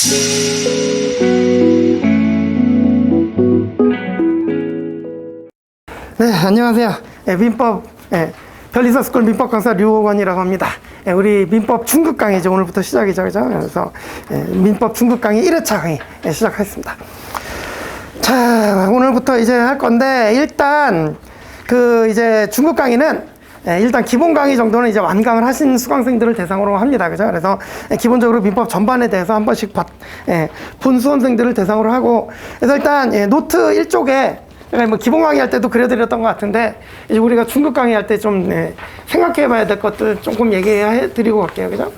네, 안녕하세요. 민법 별리서스쿨 민법 강사 류호건이라고 합니다. 우리 민법 중급 강의 이제 오늘부터 시작이죠, 그죠? 그래서 민법 중급 강의 1회차 강의 시작하겠습니다. 자, 오늘부터 이제 할 건데 일단 이제 중급 강의는 일단 기본 강의 정도는 이제 완강을 하신 수강생들을 대상으로 합니다. 그죠? 그래서 기본적으로 민법 전반에 대해서 한 번씩 본 수험생들을 대상으로 하고, 그래서 일단 노트 1쪽에 뭐 기본 강의 할 때도 그려드렸던 것 같은데, 이제 우리가 중급 강의 할 때 좀 생각해 봐야 될 것들 조금 얘기해 드리고 갈게요. 그죠?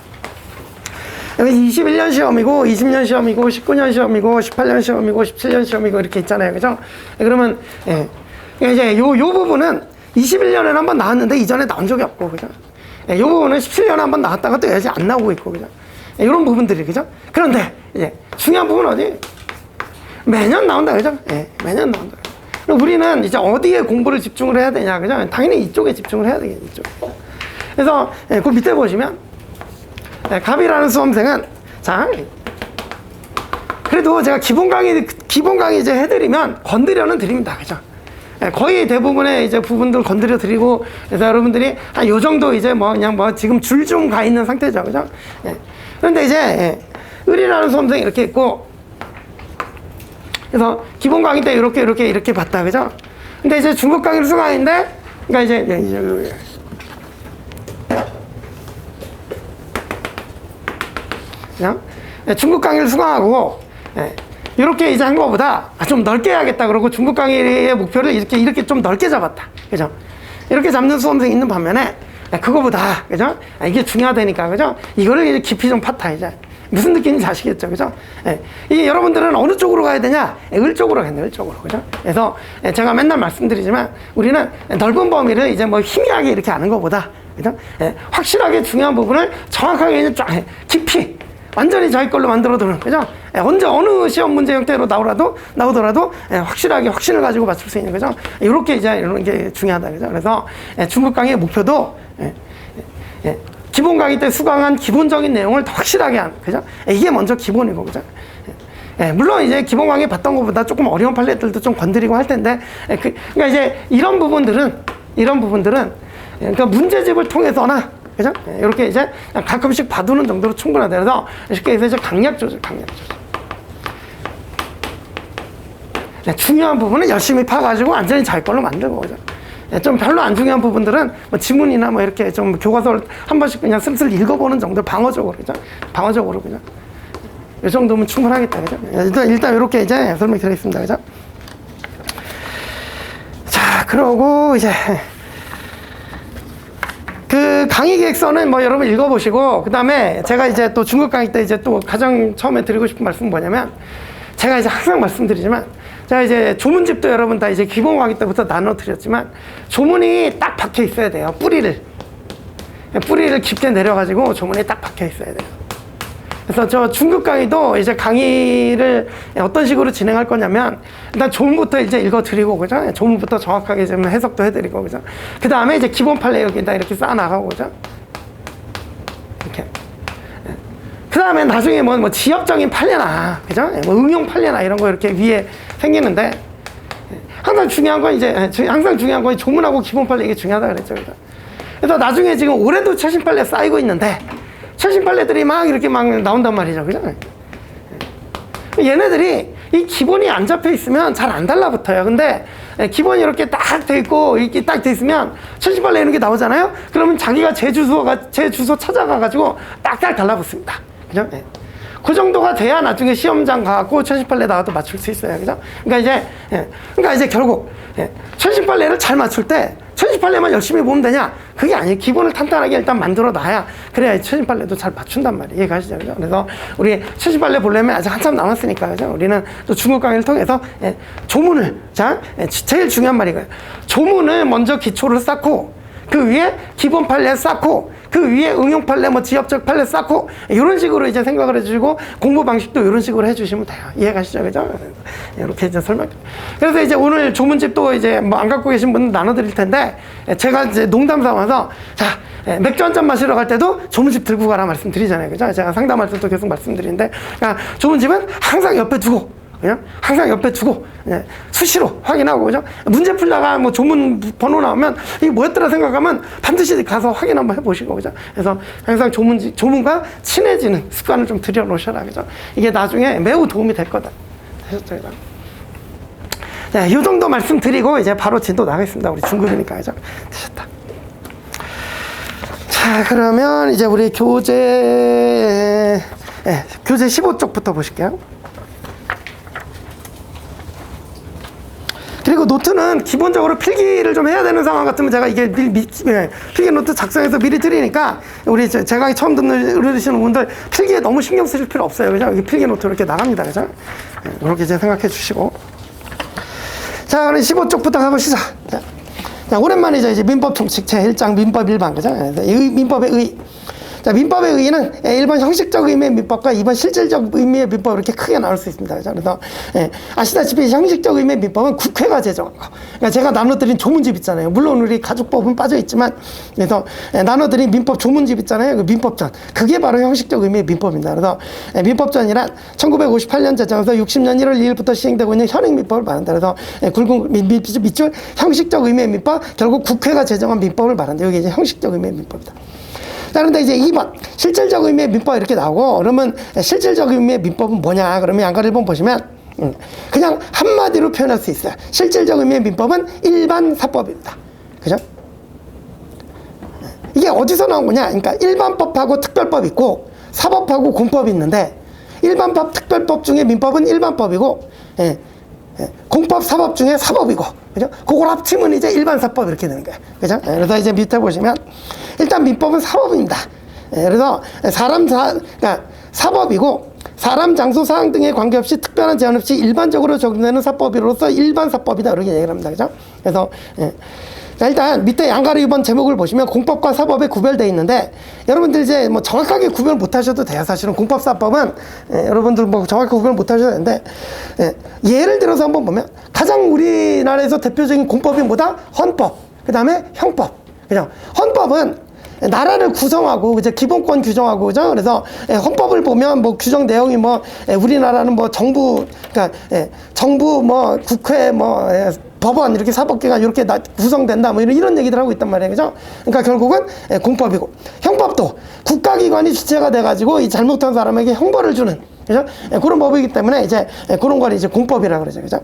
21년 시험이고, 20년 시험이고, 19년 시험이고, 18년 시험이고, 17년 시험이고, 이렇게 있잖아요. 그죠? 그러면, 이제 요 부분은 21년에는 한번 나왔는데 이전에 나온 적이 없고, 그죠? 이 부분은 17년에 한번 나왔다가 또 여전히 안 나오고 있고, 그죠? 이런 부분들이, 그죠? 그런데, 이제 중요한 부분은 어디? 매년 나온다, 그죠? 매년 나온다. 우리는 이제 어디에 공부를 집중을 해야 되냐, 그죠? 당연히 이쪽에 집중을 해야 되겠죠, 이쪽에. 그래서, 그 밑에 보시면, 갑이라는 수험생은, 자, 그래도 제가 기본 강의 이제 해드리면 건드려는 드립니다, 그죠? 거의 대부분의 이제 부분들 건드려 드리고, 그래서 여러분들이 한 요 정도 이제 그냥 지금 줄 좀 가 있는 상태죠, 그죠? 그런데 이제, 을이라는 수험생이 이렇게 있고, 그래서 기본 강의 때 이렇게 봤다, 그죠? 근데 이제 중급 강의를 수강했는데, 그러니까 이제 그냥 중급 강의를 수강하고, 이렇게 이제 한 거보다 좀 넓게 해야겠다 그러고 중급 강의의 목표를 이렇게 좀 넓게 잡았다, 그죠? 이렇게 잡는 수험생이 있는 반면에, 그거보다, 그죠? 이게 중요하다니까, 그죠? 이거를 이제 깊이 좀 팠다, 이제. 무슨 느낌인지 아시겠죠, 그죠? 이게 여러분들은 어느 쪽으로 가야 되냐? 을 쪽으로 가야 돼요, 을 쪽으로, 그죠? 그래서 제가 맨날 말씀드리지만 우리는 넓은 범위를 이제 희미하게 이렇게 아는 것보다, 그죠? 확실하게 중요한 부분을 정확하게 이제 쫙 깊이 완전히 자기 걸로 만들어두는, 그죠? 언제 어느 시험 문제 형태로 나오더라도 확실하게 확신을 가지고 맞출 수 있는, 그죠? 이렇게 이제 이런 게 중요하다, 그죠? 그래서 중급 강의의 목표도 기본 강의 때 수강한 기본적인 내용을 더 확실하게 하는, 그죠? 이게 먼저 기본이고, 그죠? 물론 이제 기본 강의 봤던 것보다 조금 어려운 판례들도 좀 건드리고 할 텐데, 그러니까 이제 이런 부분들은 그러니까 문제집을 통해서나, 그죠? 이렇게 이제 가끔씩 봐두는 정도로 충분하다. 그래서 쉽게 해서 강약 조절. 중요한 부분은 열심히 파가지고 완전히 자기 걸로 만들고, 그죠? 좀 별로 안 중요한 부분들은 지문이나 이렇게 좀 교과서를 한 번씩 그냥 슬슬 읽어보는 정도, 방어적으로, 그죠? 방어적으로, 그죠? 이 정도면 충분하겠다, 그죠? 일단 이렇게 이제 설명드리겠습니다, 그죠? 자, 그러고 이제 그 강의 계획서는 여러분 읽어보시고, 그 다음에 제가 이제 또 중급 강의 때 이제 또 가장 처음에 드리고 싶은 말씀은 뭐냐면, 제가 이제 항상 말씀드리지만, 제가 이제 조문집도 여러분 다 이제 기본 강의 때부터 나눠드렸지만, 조문이 딱 박혀 있어야 돼요. 뿌리를 깊게 내려가지고 조문이 딱 박혀 있어야 돼요. 그래서 저 중급 강의도 이제 강의를 어떤 식으로 진행할 거냐면, 일단 조문부터 이제 읽어드리고, 그죠? 조문부터 정확하게 좀 해석도 해드리고, 그죠? 그 다음에 이제 기본 판례 여기다 이렇게 쌓아나가고, 그죠? 이렇게. 그 다음에 나중에 지역적인 판례나, 그죠? 응용 판례나 이런 거 이렇게 위에 생기는데, 항상 중요한 건 조문하고 기본 판례 이게 중요하다 그랬죠, 그죠? 그래서 나중에 지금 올해도 최신 판례 쌓이고 있는데, 최신 판례들이 이렇게 나온단 말이죠, 그죠? 얘네들이 이 기본이 안 잡혀 있으면 잘 안 달라붙어요. 근데 기본이 이렇게 딱 돼 있고, 이렇게 딱 돼 있으면 최신 판례 이런 게 나오잖아요? 그러면 자기가 제 주소 찾아가가지고 딱딱 달라붙습니다. 그죠? 그 정도가 돼야 나중에 시험장 가고 최신 판례 나와도 맞출 수 있어요. 그죠? 그러니까 이제 결국 최신 판례를 잘 맞출 때 최신 판례만 열심히 보면 되냐? 그게 아니에요. 기본을 탄탄하게 일단 만들어 놔야, 그래야 최신 판례도 잘 맞춘단 말이에요. 이해가시죠? 그죠? 그래서 우리 최신 판례 보려면 아직 한참 남았으니까, 그죠? 우리는 또 중급 강의를 통해서 조문을, 제일 중요한 말이 이거예요. 조문을 먼저 기초를 쌓고, 그 위에 기본 판례 쌓고, 그 위에 응용 판례, 지역적 판례 쌓고, 이런 식으로 이제 생각을 해주시고, 공부 방식도 이런 식으로 해주시면 돼요. 이해가시죠? 그죠? 이렇게 이제 그래서 이제 오늘 조문집도 이제 안 갖고 계신 분들 나눠드릴 텐데, 제가 이제 농담 삼아서, 자, 맥주 한 잔 마시러 갈 때도 조문집 들고 가라 말씀드리잖아요. 그죠? 제가 상담할 때도 계속 말씀드리는데, 그러니까 조문집은 항상 옆에 두고, 그냥 항상 옆에 두고, 수시로 확인하고, 그죠? 문제 풀다가 뭐 조문 번호 나오면 이게 뭐였더라 생각하면 반드시 가서 확인 한번 해보시고, 그죠? 그래서 항상 조문과 친해지는 습관을 좀 들여놓으셔라, 그죠? 이게 나중에 매우 도움이 될 거다. 되셨죠, 그죠? 네, 이 정도 말씀드리고 이제 바로 진도 나가겠습니다. 우리 중급이니까, 그죠? 되셨다. 자, 그러면 이제 우리 교재 15쪽부터 보실게요. 그리고 노트는 기본적으로 필기를 좀 해야 되는 상황 같으면 제가 이게 필기 노트 작성해서 미리 드리니까 우리 제 강의 처음 들으시는 분들 필기에 너무 신경 쓰실 필요 없어요. 그죠? 여기 필기 노트 이렇게 나갑니다. 그죠? 그렇게 이제 생각해 주시고. 자, 그럼 15쪽부터 가보시죠. 자, 오랜만이죠. 이제 민법 총칙 제1장 민법 일반. 그죠? 민법의 의. 자, 민법의 의의는 1번 형식적 의미의 민법과 2번 실질적 의미의 민법 이렇게 크게 나눌 수 있습니다. 그래서 아시다시피 형식적 의미의 민법은 국회가 제정한 거. 그러니까 제가 나눠드린 조문집 있잖아요. 물론 우리 가족법은 빠져 있지만, 그래서 나눠드린 민법 조문집 있잖아요. 그 민법전. 그게 바로 형식적 의미의 민법입니다. 그래서 민법전이란 1958년 제정해서 60년 1월 2일부터 시행되고 있는 현행 민법을 말한다. 그래서 굵은 밑줄 형식적 의미의 민법, 결국 국회가 제정한 민법을 말한다. 여기 이제 형식적 의미의 민법이다. 자, 그런데 이제 2번 실질적 의미의 민법 이렇게 나오고, 그러면 실질적 의미의 민법은 뭐냐? 그러면 양가 1번 보시면 그냥 한마디로 표현할 수 있어요. 실질적 의미의 민법은 일반 사법입니다. 그죠? 이게 어디서 나온 거냐? 그러니까 일반법하고 특별법이 있고 사법하고 공법이 있는데, 일반법 특별법 중에 민법은 일반법이고, 공법 사법 중에 사법이고, 그죠? 그걸 합치면 이제 일반사법 이렇게 되는 거예요. 그죠? 그래서 이제 밑에 보시면 일단 민법은 사법입니다. 그래서 그러니까 사법이고, 사람, 장소, 사항 등에 관계없이 특별한 제한 없이 일반적으로 적용되는 사법으로서 일반사법이다. 이렇게 얘기를 합니다. 그죠? 그래서 자, 일단 밑에 양가로 2번 제목을 보시면 공법과 사법에 구별되어 있는데, 여러분들 이제 뭐 정확하게 구별 못 하셔도 돼요. 사실은 공법사법은 여러분들 뭐 정확하게 구별 못 하셔도 되는데, 예를 들어서 한번 보면 가장 우리나라에서 대표적인 공법이 뭐다? 헌법, 그 다음에 형법. 그죠? 헌법은 나라를 구성하고, 이제 기본권 규정하고, 그죠? 그래서 헌법을 보면 뭐 규정 내용이 뭐 우리나라는 뭐 정부, 그러니까 정부 뭐 국회 뭐 법원 이렇게 사법기관 이렇게 구성된다 뭐 이런 얘기들 하고 있단 말이에요. 그죠? 그러니까 결국은 공법이고, 형법도 국가기관이 주체가 돼가지고 이 잘못한 사람에게 형벌을 주는, 그죠? 그런 법이기 때문에 이제 그런 걸 이제 공법이라고 그러죠. 그죠?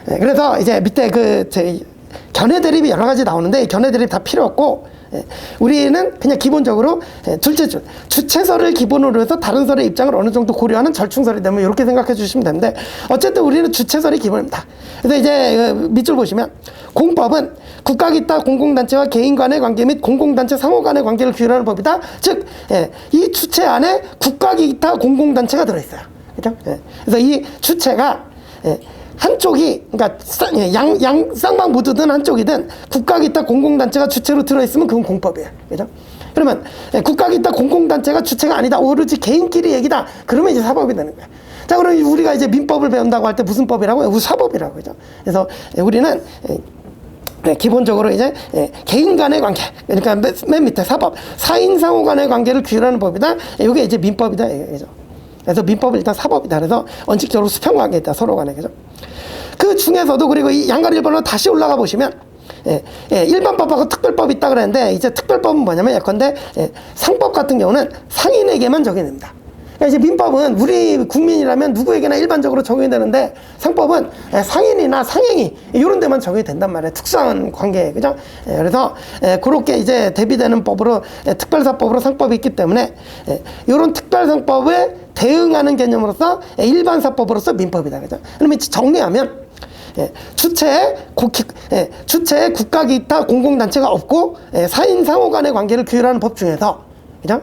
그래서 이제 밑에 견해 대립이 여러 가지 나오는데, 견해 대립 다 필요 없고, 우리는 그냥 기본적으로 둘째 줄 주체설을 기본으로 해서 다른 설의 입장을 어느 정도 고려하는 절충설이 되면 이렇게 생각해 주시면 되는데, 어쨌든 우리는 주체설이 기본입니다. 그래서 이제 밑줄 보시면 공법은 국가 기타 공공단체와 개인 간의 관계 및 공공단체 상호 간의 관계를 규율하는 법이다. 즉 이 주체 안에 국가 기타 공공단체가 들어있어요. 그렇죠? 그래서 이 주체가 한쪽이, 그러니까 쌍방 모두든 한쪽이든 국가 기타 공공단체가 주체로 들어있으면 그건 공법이에요. 그죠? 그러면 국가 기타 공공단체가 주체가 아니다, 오로지 개인끼리 얘기다, 그러면 이제 사법이 되는 거예요. 자, 그럼 우리가 이제 민법을 배운다고 할 때 무슨 법이라고? 우리 사법이라고. 그죠? 그래서 우리는 기본적으로 이제 개인 간의 관계, 그러니까 맨 밑에 사법, 사인 상호 간의 관계를 규율하는 법이다. 이게 이제 민법이다. 그죠? 그래서 민법은 일단 사법이다. 그래서 원칙적으로 수평관계에 있다, 서로 간에. 그죠? 그 중에서도, 그리고 이 양가 1번으로 다시 올라가 보시면 일반법하고 특별법이 있다 그랬는데, 이제 특별법은 뭐냐면 예컨대 상법 같은 경우는 상인에게만 적용됩니다. 그러니까 이제 민법은 우리 국민이라면 누구에게나 일반적으로 적용이 되는데, 상법은 상인이나 상행위 이런 데만 적용이 된단 말이에요. 특수한 관계. 그죠? 그래서 그렇게 이제 대비되는 법으로 특별사법으로 상법이 있기 때문에 이런 특별상법에 대응하는 개념으로서 일반사법으로서 민법이다. 그죠? 그러면 정리하면 주체에 국가 기타 공공단체가 없고 사인 상호 간의 관계를 규율하는 법 중에서, 그죠?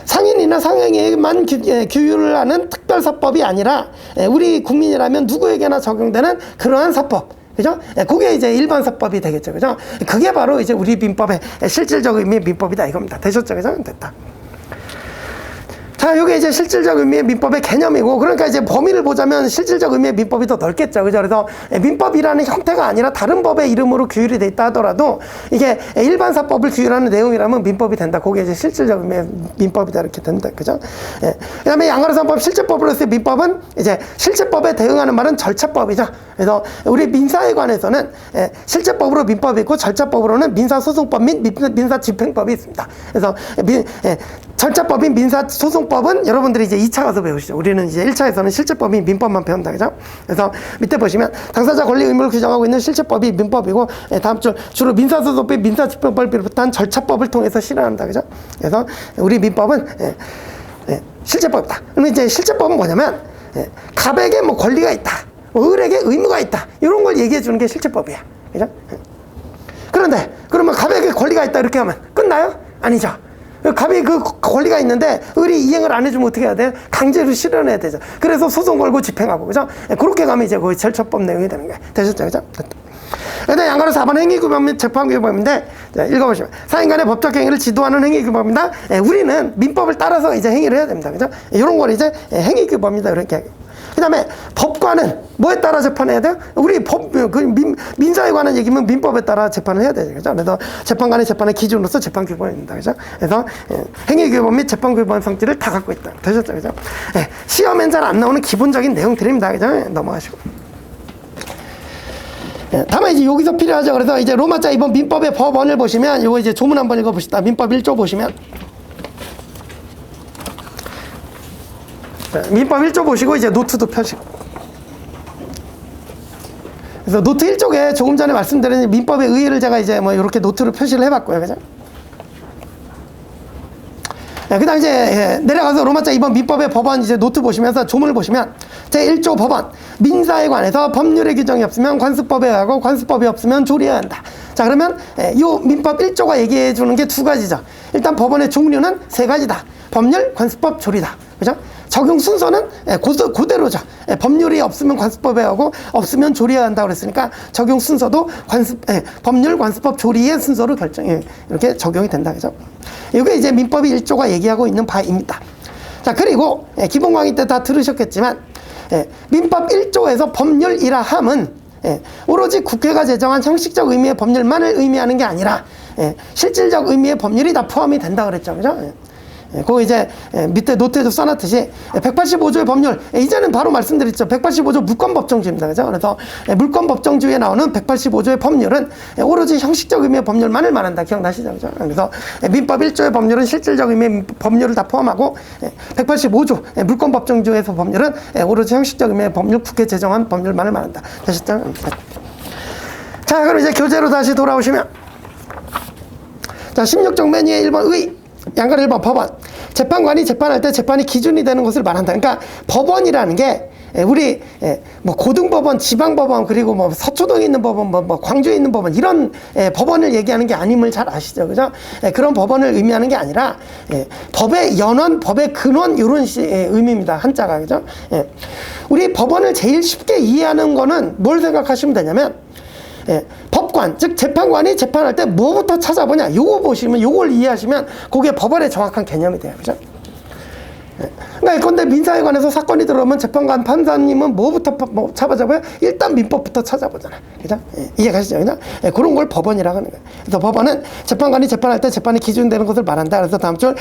상인이나 상행에만 규율을 하는 특별사법이 아니라 우리 국민이라면 누구에게나 적용되는 그러한 사법, 그죠? 그게 이제 일반사법이 되겠죠. 그죠? 그게 바로 이제 우리 민법의 실질적 의미의 민법이다 이겁니다. 되셨죠? 그죠? 됐다. 자, 이게 이제 실질적 의미의 민법의 개념이고, 그러니까 이제 범위를 보자면 실질적 의미의 민법이 더 넓겠죠. 그죠? 그래서 민법이라는 형태가 아니라 다른 법의 이름으로 규율이 돼 있다 하더라도 이게 일반사법을 규율하는 내용이라면 민법이 된다. 그게 이제 실질적 의미의 민법이다. 이렇게 된다. 그죠? 예. 그 다음에 양가로상법 실제법으로서의 민법은 이제 실제법에 대응하는 말은 절차법이죠. 그래서 우리 민사에 관해서는 실제법으로 민법이 있고 절차법으로는 민사소송법 및 민사집행법이 있습니다. 그래서 절차법인 민사소송법은 여러분들이 이제 2차 가서 배우시죠. 우리는 이제 1차에서는 실제법인 민법만 배운다. 그죠? 그래서 밑에 보시면 당사자 권리 의무를 규정하고 있는 실제법이 민법이고, 다음 주로 민사소송법, 민사집행법을 비롯한 절차법을 통해서 실현한다. 그죠? 그래서 우리 민법은 실제법이다. 그러면 이제 실제법은 뭐냐면 갑에게 뭐 권리가 있다, 을에게 의무가 있다, 이런 걸 얘기해 주는 게 실제법이야. 그죠? 그런데 그러면 갑에게 권리가 있다 이렇게 하면 끝나요? 아니죠. 갑이 그 권리가 있는데 을이 이행을 안 해주면 어떻게 해야 돼요? 강제로 실현해야 되죠. 그래서 소송 걸고 집행하고, 그죠? 그렇게 가면 이제 거의 절차법 내용이 되는 거예요. 되셨죠? 그죠? 그다음 양가로 4번 행위규범 및 재판규범인데, 읽어보시면 사인간의 법적 행위를 지도하는 행위규범입니다. 우리는 민법을 따라서 이제 행위를 해야 됩니다. 그죠? 이런 걸 이제 행위규범이다. 이렇게. 그 다음에 법관은 뭐에 따라 재판해야 돼요? 우리 민사에 관한 얘기면 민법에 따라 재판을 해야 되죠. 그죠? 그래서 재판관의 재판의 기준으로서 재판규범입니다. 그죠? 그래서 행위규범 및 재판규범 성질을 다 갖고 있다. 되셨죠? 그죠? 시험엔 잘 안 나오는 기본적인 내용들입니다. 그죠? 넘어가시고. 다만 이제 여기서 필요하죠. 그래서 이제 로마자 이번 민법의 법원을 보시면, 요거 이제 조문 한번 읽어봅시다. 민법 1조 보시면, 민법 1조 보시고 이제 노트도 펴시고. 그래서 노트 1쪽에 조금 전에 말씀드린 민법의 의의를 제가 이제 뭐 이렇게 노트로 표시를 해봤고요. 그죠? 그 다음 이제 내려가서 로마자 이번 민법의 법원 이제 노트 보시면서 조문을 보시면, 제1조 법원, 민사에 관해서 법률의 규정이 없으면 관습법에 의하고 관습법이 없으면 조리해야 한다. 자, 그러면 이 민법 1조가 얘기해 주는 게 두 가지죠. 일단 법원의 종류는 세 가지다. 법률, 관습법, 조리다. 그죠? 적용 순서는 그대로죠. 법률이 없으면 관습법에 하고 없으면 조리해야 한다고 그랬으니까 적용 순서도 법률, 관습법, 조리의 순서로 이렇게 적용이 된다. 그죠? 이게 이제 민법이 1조가 얘기하고 있는 바입니다. 자, 그리고 기본 강의 때 다 들으셨겠지만 민법 1조에서 법률이라 함은 오로지 국회가 제정한 형식적 의미의 법률만을 의미하는 게 아니라 실질적 의미의 법률이 다 포함이 된다 그랬죠. 그죠? 그거 이제 밑에 노트에도 써놨듯이 185조의 법률, 이제는 바로 말씀드렸죠. 185조 물권법정주의입니다. 그죠? 그래서 물권법정주의에 나오는 185조의 법률은 오로지 형식적 의미의 법률만을 말한다. 기억나시죠? 그죠? 그래서 민법 1조의 법률은 실질적 의미의 법률을 다 포함하고, 185조 물권법정주의에서 법률은 오로지 형식적 의미의 법률, 국회 제정한 법률만을 말한다. 되셨죠? 자, 그럼 이제 교재로 다시 돌아오시면, 자, 16쪽 맨 위에 1번 의, 양가로 1번 법원. 재판관이 재판할 때 재판이 기준이 되는 것을 말한다. 그러니까 법원이라는 게 우리 뭐 고등법원, 지방법원, 그리고 뭐 서초동에 있는 법원, 뭐 광주에 있는 법원, 이런 법원을 얘기하는 게 아님을 잘 아시죠? 그죠? 그런 법원을 의미하는 게 아니라 법의 연원, 법의 근원, 이런 의미입니다. 한자가. 그죠? 우리 법원을 제일 쉽게 이해하는 거는 뭘 생각하시면 되냐면, 법관, 즉 재판관이 재판할 때 뭐부터 찾아보냐, 요거 보시면, 요걸 이해하시면 그게 법원의 정확한 개념이 돼요. 그죠? 그러니까 근데 민사에 관해서 사건이 들어오면 재판관, 판사님은 뭐부터 찾아봐요? 일단 민법부터 찾아보잖아. 그죠? 이해가시죠? 그죠? 그런 걸 법원이라고 하는 거예요. 그래서 법원은 재판관이 재판할 때 재판이 기준되는 것을 말한다. 그래서 다음 줄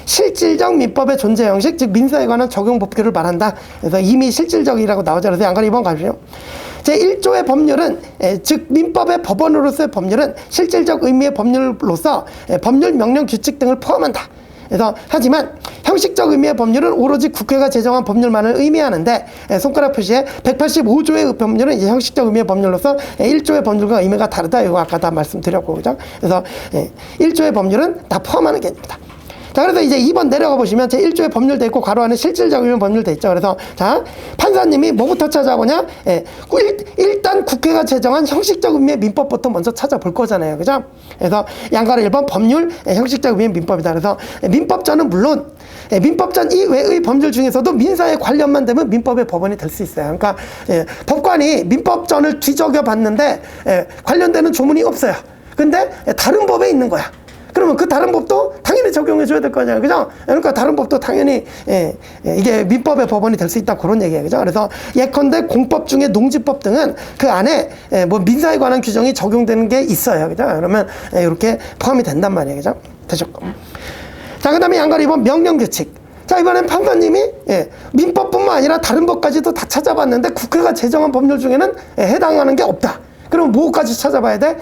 실질적 민법의 존재 형식, 즉 민사에 관한 적용 법규를 말한다. 그래서 이미 실질적이라고 나오죠. 그래서 양가로 2번 가시죠. 제1조의 법률은, 즉 민법의 법원으로서의 법률은 실질적 의미의 법률로서 법률, 명령, 규칙 등을 포함한다. 그래서 하지만 형식적 의미의 법률은 오로지 국회가 제정한 법률만을 의미하는데, 손가락 표시에 185조의 법률은 이제 형식적 의미의 법률로서 1조의 법률과 의미가 다르다. 이거 아까 다 말씀드렸고, 그죠? 그래서 1조의 법률은 다 포함하는 개념이다. 자, 그래서 이제 2번 내려가 보시면 제1조의 법률 돼 있고 괄호 안에 실질적 의미 법률 돼 있죠. 그래서 자, 판사님이 뭐부터 찾아보냐? 일단 국회가 제정한 형식적 의미의 민법부터 먼저 찾아볼 거잖아요. 그죠? 그래서 양가로 1번 법률, 형식적 의미의 민법이다. 그래서 민법전은 물론 민법전 이외의 법률 중에서도 민사에 관련만 되면 민법의 법원이 될 수 있어요. 그러니까 법관이 민법전을 뒤적여 봤는데 관련되는 조문이 없어요. 근데 다른 법에 있는 거야. 그러면 그 다른 법도 당연히 적용해 줘야 될 거 아니야. 그죠? 그러니까 다른 법도 당연히, 이게 민법의 법원이 될 수 있다. 그런 얘기예요. 그죠? 그래서 예컨대 공법 중에 농지법 등은 그 안에, 뭐 민사에 관한 규정이 적용되는 게 있어요. 그죠? 그러면 이렇게 포함이 된단 말이에요. 그죠? 되셨고. 자, 그 다음에 양가로 2번 명령규칙. 자, 이번엔 판사님이 민법뿐만 아니라 다른 법까지도 다 찾아봤는데 국회가 제정한 법률 중에는 해당하는 게 없다. 그럼 뭐까지 찾아봐야 돼?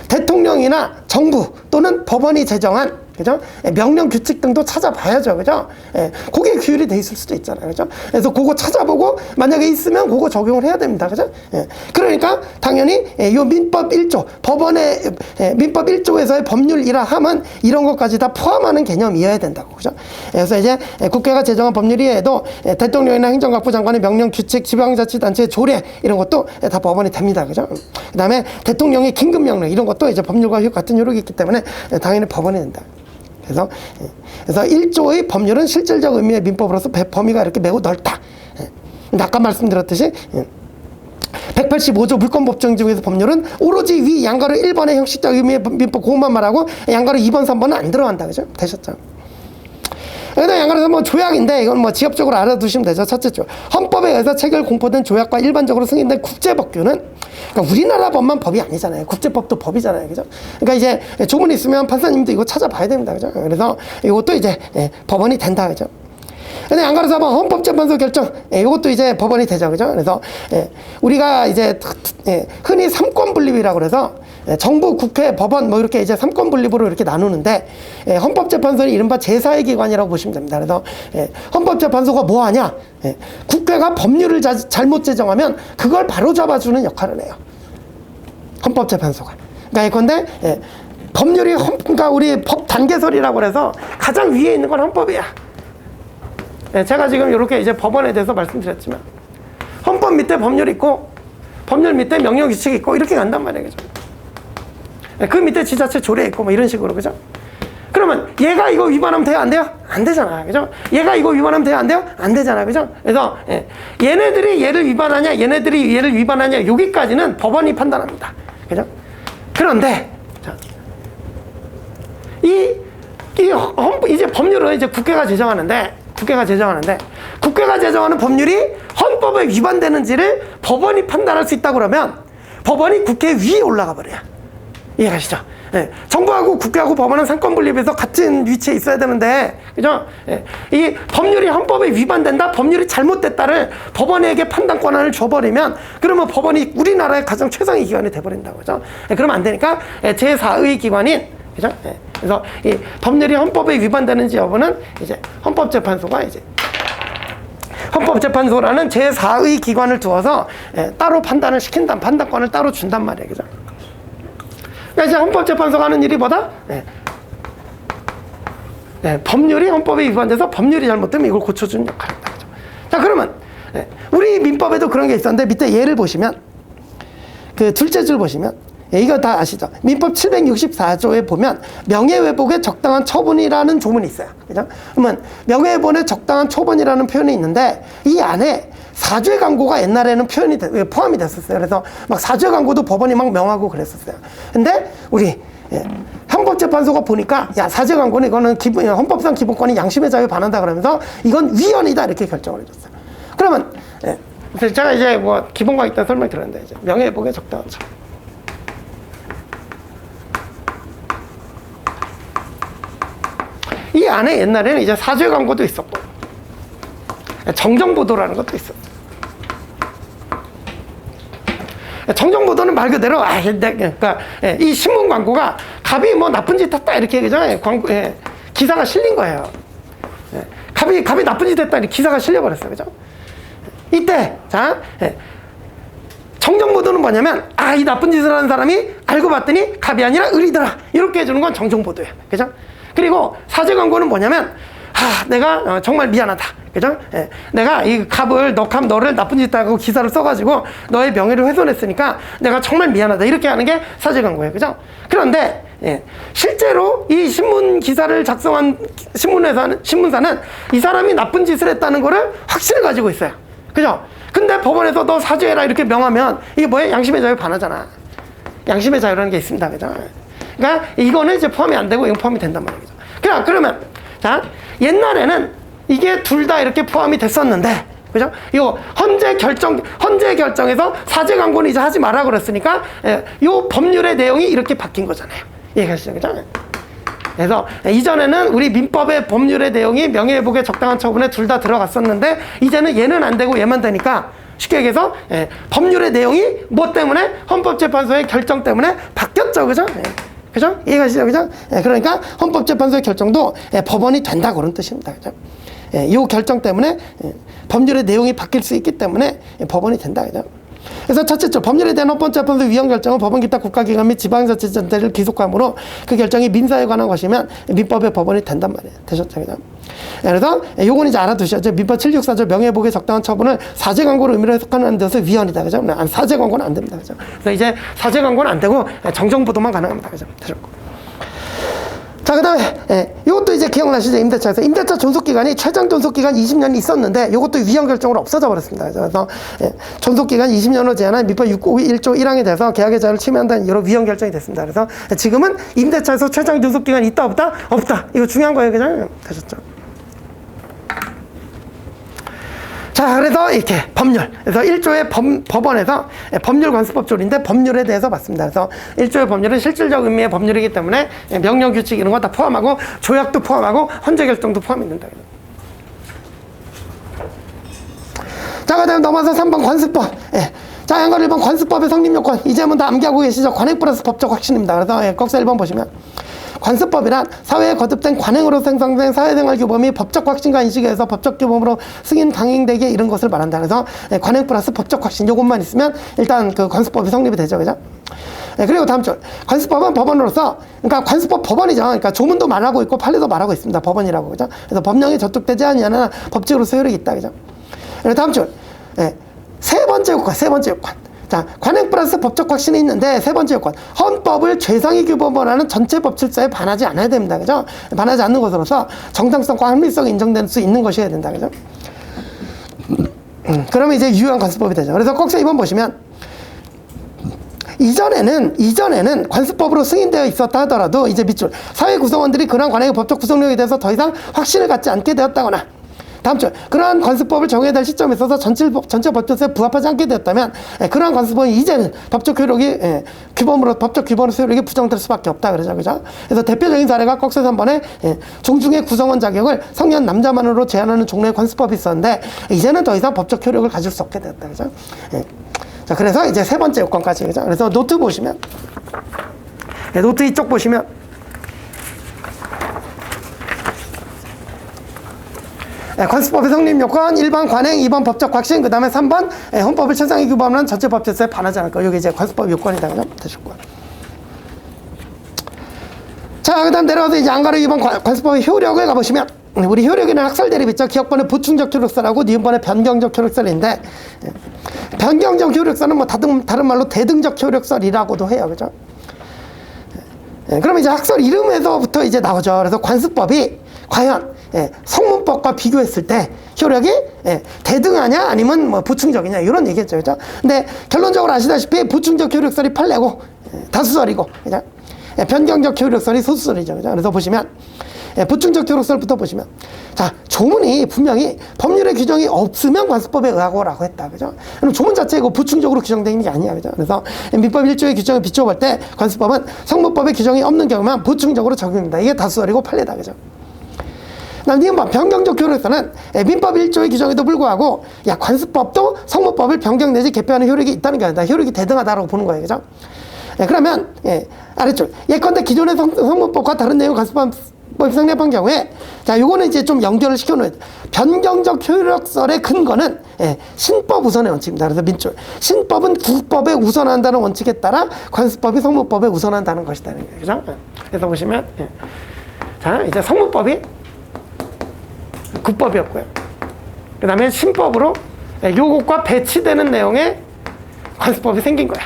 대통령이나 정부 또는 법원이 제정한, 그죠? 명령 규칙 등도 찾아봐야죠. 그죠? 그게 규율이 돼 있을 수도 있잖아요. 그죠? 그래서 그거 찾아보고 만약에 있으면 그거 적용을 해야 됩니다. 그죠? 그러니까 당연히 요 민법 1조, 법원의 민법 1조에서의 법률이라 함은 이런 것까지 다 포함하는 개념이어야 된다고. 그죠? 그래서 이제 국회가 제정한 법률 이외에도 대통령이나 행정각부 장관의 명령 규칙, 지방자치단체의 조례 이런 것도 다 법원이 됩니다. 그죠? 그다음에 대통령의 긴급명령 이런 것도 이제 법률과 같은 효력이 있기 때문에 당연히 법원이 된다. 그래서 1조의 법률은 실질적 의미의 민법으로서 범위가 이렇게 매우 넓다. 아까 말씀드렸듯이 185조 물권법정 중에서 법률은 오로지 위 양가로 1번의 형식적 의미의 민법 그것만 말하고 양가로 2번, 3번은 안 들어간다. 그죠? 되셨죠? 그래서 양가로 3번 조약인데 이건 뭐 지엽적으로 알아두시면 되죠. 첫째 조. 헌법에 의해서 체결 공포된 조약과 일반적으로 승인된 국제법규는 그러니까 우리나라 법만 법이 아니잖아요. 국제법도 법이잖아요. 그죠? 그러니까 이제 조문이 있으면 판사님도 이거 찾아봐야 됩니다. 그죠? 그래서 이것도 이제 법원이 된다. 그죠? 근데 양가로 4번 헌법재판소 결정 이것도 이제 법원이 되죠. 그죠? 그래서 우리가 이제 흔히 삼권 분립이라고 그래서 정부, 국회, 법원 뭐 이렇게 이제 삼권 분립으로 이렇게 나누는데 헌법재판소는 이른바 제4의 기관이라고 보시면 됩니다. 그래서 헌법재판소가 뭐 하냐? 국회가 법률을 잘못 제정하면 그걸 바로 잡아주는 역할을 해요. 헌법재판소가. 그러니까 예컨대 법률이 그러니까 우리 법 단계설이라고 그래서 가장 위에 있는 건 헌법이야. 제가 지금 이렇게 이제 법원에 대해서 말씀드렸지만 헌법 밑에 법률이 있고 법률 밑에 명령규칙이 있고 이렇게 간단 말이에요. 그죠? 그 밑에 지자체 조례 있고 뭐 이런 식으로. 그죠? 그러면 얘가 이거 위반하면 돼요? 안 돼요? 안 되잖아. 그죠? 얘가 이거 위반하면 돼요? 안 돼요? 안 되잖아. 그죠? 그래서 얘네들이 얘를 위반하냐 얘네들이 얘를 위반하냐 여기까지는 법원이 판단합니다. 그죠? 그런데 자, 이제 법률을 이제 국회가 제정하는 법률이 헌법에 위반되는지를 법원이 판단할 수 있다고 그러면 법원이 국회 위에 올라가 버려요. 이해가시죠? 정부하고 국회하고 법원은 상권 분립해서 같은 위치에 있어야 되는데, 그죠? 이 법률이 헌법에 위반된다, 법률이 잘못됐다를 법원에게 판단 권한을 줘버리면, 그러면 법원이 우리나라의 가장 최상위 기관이 돼버린다고, 그죠? 그러면 안 되니까 제4의 기관인, 그죠? 그래서 이 법률이 헌법에 위반되는지 여부는 이제 헌법재판소가 이제 헌법재판소라는 제4의 기관을 두어서 따로 판단을 시킨다, 판단권을 따로 준단 말이에요, 그죠? 그러니까 이제 헌법재판소가 하는 일이 뭐다? 법률이 헌법에 위반돼서 법률이 잘못되면 이걸 고쳐주는 역할이다, 그죠? 자, 그러면 우리 민법에도 그런 게 있었는데 밑에 예를 보시면 그 둘째 줄 보시면 이거 다 아시죠? 민법 764조에 보면 명예회복의 적당한 처분이라는 조문이 있어요. 그죠? 그러면 명예회복의 적당한 처분이라는 표현이 있는데 이 안에 사죄 광고가 옛날에는 포함이 됐었어요. 그래서 막 사죄 광고도 법원이 막 명하고 그랬었어요. 근데 우리 헌법재판소가 보니까 야, 사죄 광고는 이거는 헌법상 기본권이 양심의 자유에 반한다 그러면서 이건 위헌이다 이렇게 결정을 해줬어요. 그러면 제가 이제 뭐 기본 강의 때 설명 드렸는데 이제 명예회복의 적당한 처분. 이 안에 옛날에는 이제 사죄 광고도 있었고 정정보도라는 것도 있었어요. 정정보도는 말 그대로 그러니까 이 신문 광고가 갑이 뭐 나쁜 짓 했다 이렇게 그죠? 기사가 실린 거예요. 갑이 나쁜 짓 했다 이렇게 기사가 실려버렸어요. 그죠? 이때 자 정정보도는 뭐냐면 이 나쁜 짓을 하는 사람이 알고 봤더니 갑이 아니라 을이더라 이렇게 해주는 건 정정보도예요. 그죠? 그리고 사죄 광고는 뭐냐면 내가 정말 미안하다. 그죠? 내가 이 갑을 너를 나쁜 짓 하고 기사를 써가지고 너의 명예를 훼손했으니까 내가 정말 미안하다. 이렇게 하는 게 사죄 광고예요. 그죠? 그런데 실제로 이 신문 기사를 작성한 신문사는 이 사람이 나쁜 짓을 했다는 거를 확신을 가지고 있어요. 그죠? 근데 법원에서 너 사죄해라 이렇게 명하면 이게 뭐예요? 양심의 자유 반하잖아. 양심의 자유라는 게 있습니다. 그죠? 그러니까 이거는 이제 포함이 안 되고 이건 포함이 된단 말이죠. 그러면 자, 옛날에는 이게 둘 다 이렇게 포함이 됐었는데, 그죠? 이거 헌재 결정에서 사제 광고는 이제 하지 마라 그랬으니까, 요 법률의 내용이 이렇게 바뀐 거잖아요. 이해가시죠? 그죠? 그래서 이전에는 우리 민법의 법률의 내용이 명예회복에 적당한 처분에 둘 다 들어갔었는데, 이제는 얘는 안 되고 얘만 되니까, 쉽게 얘기해서 법률의 내용이 뭐 때문에? 헌법재판소의 결정 때문에 바뀌었죠. 그죠? 그죠? 이해가시죠? 그죠? 그러니까 헌법재판소의 결정도 법원이 된다 그런 뜻입니다. 그죠? 이 결정 때문에 법률의 내용이 바뀔 수 있기 때문에 법원이 된다. 그죠? 그래서 첫째죠. 법률에 대한 헌법재판소 위헌 결정은 법원 기타 국가기관 및 지방자치단체를 기속함으로 그 결정이 민사에 관한 것이면 민법의 법원이 된단 말이에요. 되셨죠? 그죠? 그래서 요건 이제 알아두셔야죠. 민법 764조 명예회복에 적당한 처분을 사제 광고로 의미로 해석하는 데서 위헌이다. 그죠? 사제 광고는 안 됩니다. 그죠? 그래서 이제 사제 광고는 안 되고 정정보도만 가능합니다. 그죠? 되셨고. 자, 그 다음에 이것도 이제 기억나시죠? 임대차에서 임대차 존속기간이 최장 존속기간 20년이 있었는데 이것도 위헌 결정으로 없어져 버렸습니다. 그래서 존속기간 20년으로 제한한 민법 1조 1항에 대해서 계약의 자유를 침해한다는 이유로 위헌 결정이 됐습니다. 그래서 지금은 임대차에서 최장 존속기간이 있다 없다? 없다. 이거 중요한 거예요. 그죠? 되셨죠? 자, 그래서 이렇게 법률. 그래서 1조의 법원에서 법률관습법조리인데 법률에 대해서 봤습니다. 그래서 1조의 법률은 실질적 의미의 법률이기 때문에 명령, 규칙 이런 거 다 포함하고 조약도 포함하고 헌재 결정도 포함이 된다. 자, 그 다음에 넘어서 3번 관습법. 자, 양거 1번 관습법의 성립 요건. 이제 한번 다 암기하고 계시죠? 관행 플러스 법적 확신입니다. 그래서 꺽쇠 1번 보시면. 관습법이란 사회에 거듭된 관행으로 생성된 사회생활 규범이 법적 확신과 인식에 의해서 법적 규범으로 승인 강행되게 이런 것을 말한다. 그래서 관행 플러스 법적 확신 요것만 있으면 일단 그 관습법이 성립이 되죠. 그죠? 그리고 다음 줄. 관습법은 법원으로서, 그러니까 관습법 법원이죠. 그러니까 조문도 말하고 있고 판례도 말하고 있습니다. 법원이라고. 그죠? 그래서 법령이 저촉되지 않으나 법칙으로서 효력이 있다. 그죠? 그리고 다음 줄. 세 번째 요건. 자, 관행 플러스 법적 확신이 있는데 세 번째 요건. 헌법을 최상위 규범으로 하는 전체 법질서에 반하지 않아야 됩니다. 그죠? 반하지 않는 것으로서 정당성과 합리성이 인정될 수 있는 것이어야 된다. 그죠? 그러면 이제 유효한 관습법이 되죠. 그래서 꺽쇠 2번 보시면 이전에는 관습법으로 승인되어 있었다 하더라도 이제 밑줄. 사회 구성원들이 그러한 관행의 법적 구성력에 대해서 더 이상 확신을 갖지 않게 되었다거나 다음 줄. 그러한 관습법을 정해야 될 시점에 있어서 전체 법조세에 부합하지 않게 되었다면 그러한 관습법은 이제는 법적 효력이 법적 규범으로서 효력이 부정될 수밖에 없다. 그죠? 그래서 대표적인 사례가 꺽쇠 3번에 종중의 구성원 자격을 성년 남자만으로 제한하는 종류의 관습법이 있었는데 이제는 더 이상 법적 효력을 가질 수 없게 되었다. 그죠? 자, 그래서 이제 세 번째 요건까지. 그죠? 그래서 노트 보시면 노트 이쪽 보시면 관습법의 성립 요건 1번 관행, 2번 법적 확신, 그 다음에 3번 헌법을 최상위 규범하는 전체 법질서에 반하지 않을 거. 여기 이제 관습법 요건이다. 그죠? 되셨고요. 자, 그 다음 내려가서 이제 안가로 2번 관습법의 효력을 가보시면 우리 효력에는 학설 대립 있죠. 기억번에 부충적 효력설하고 니은번에 변경적 효력설인데 변경적 효력설은 뭐 다른 말로 대등적 효력설이라고도 해요. 그죠? 그럼 이제 학설 이름에서부터 이제 나오죠. 그래서 관습법이 과연 성문법과 비교했을 때 효력이 대등하냐 아니면 뭐 부충적이냐 이런 얘기겠죠. 그죠? 근데 결론적으로 아시다시피 부충적 효력설이 판례고 다수설이고, 그죠? 변경적 효력설이 소수설이죠. 그죠? 그래서 보시면 부충적 효력설부터 보시면 자, 조문이 분명히 법률의 규정이 없으면 관습법에 의하고라고 했다. 그죠? 그럼 조문 자체가 부충적으로 규정되는 게 아니야. 그죠? 그래서 민법 1조의 규정을 비춰볼 때 관습법은 성문법의 규정이 없는 경우만 부충적으로 적용된다. 이게 다수설이고 판례다. 그죠? 니은번 변경적 효력서는 민법 1조의 규정에도 불구하고 관습법도 성문법을 변경 내지 개표하는 효력이 있다는 게 아니라 효력이 대등하다라고 보는 거예요. 그죠? 그러면 아래쪽 예컨대 기존의 성문법과 다른 내용 관습법이 성립한 경우에 자, 요거는 이제 좀 연결을 시켜놓어야 돼. 변경적 효력설의 근거는 신법 우선의 원칙입니다. 그래서 민줄. 신법은 국법에 우선한다는 원칙에 따라 관습법이 성문법에 우선한다는 것이다. 그죠? 그래서 보시면 자, 이제 성문법이 국법이었고요. 그 다음에 신법으로 요것과 배치되는 내용의 관습법이 생긴 거야.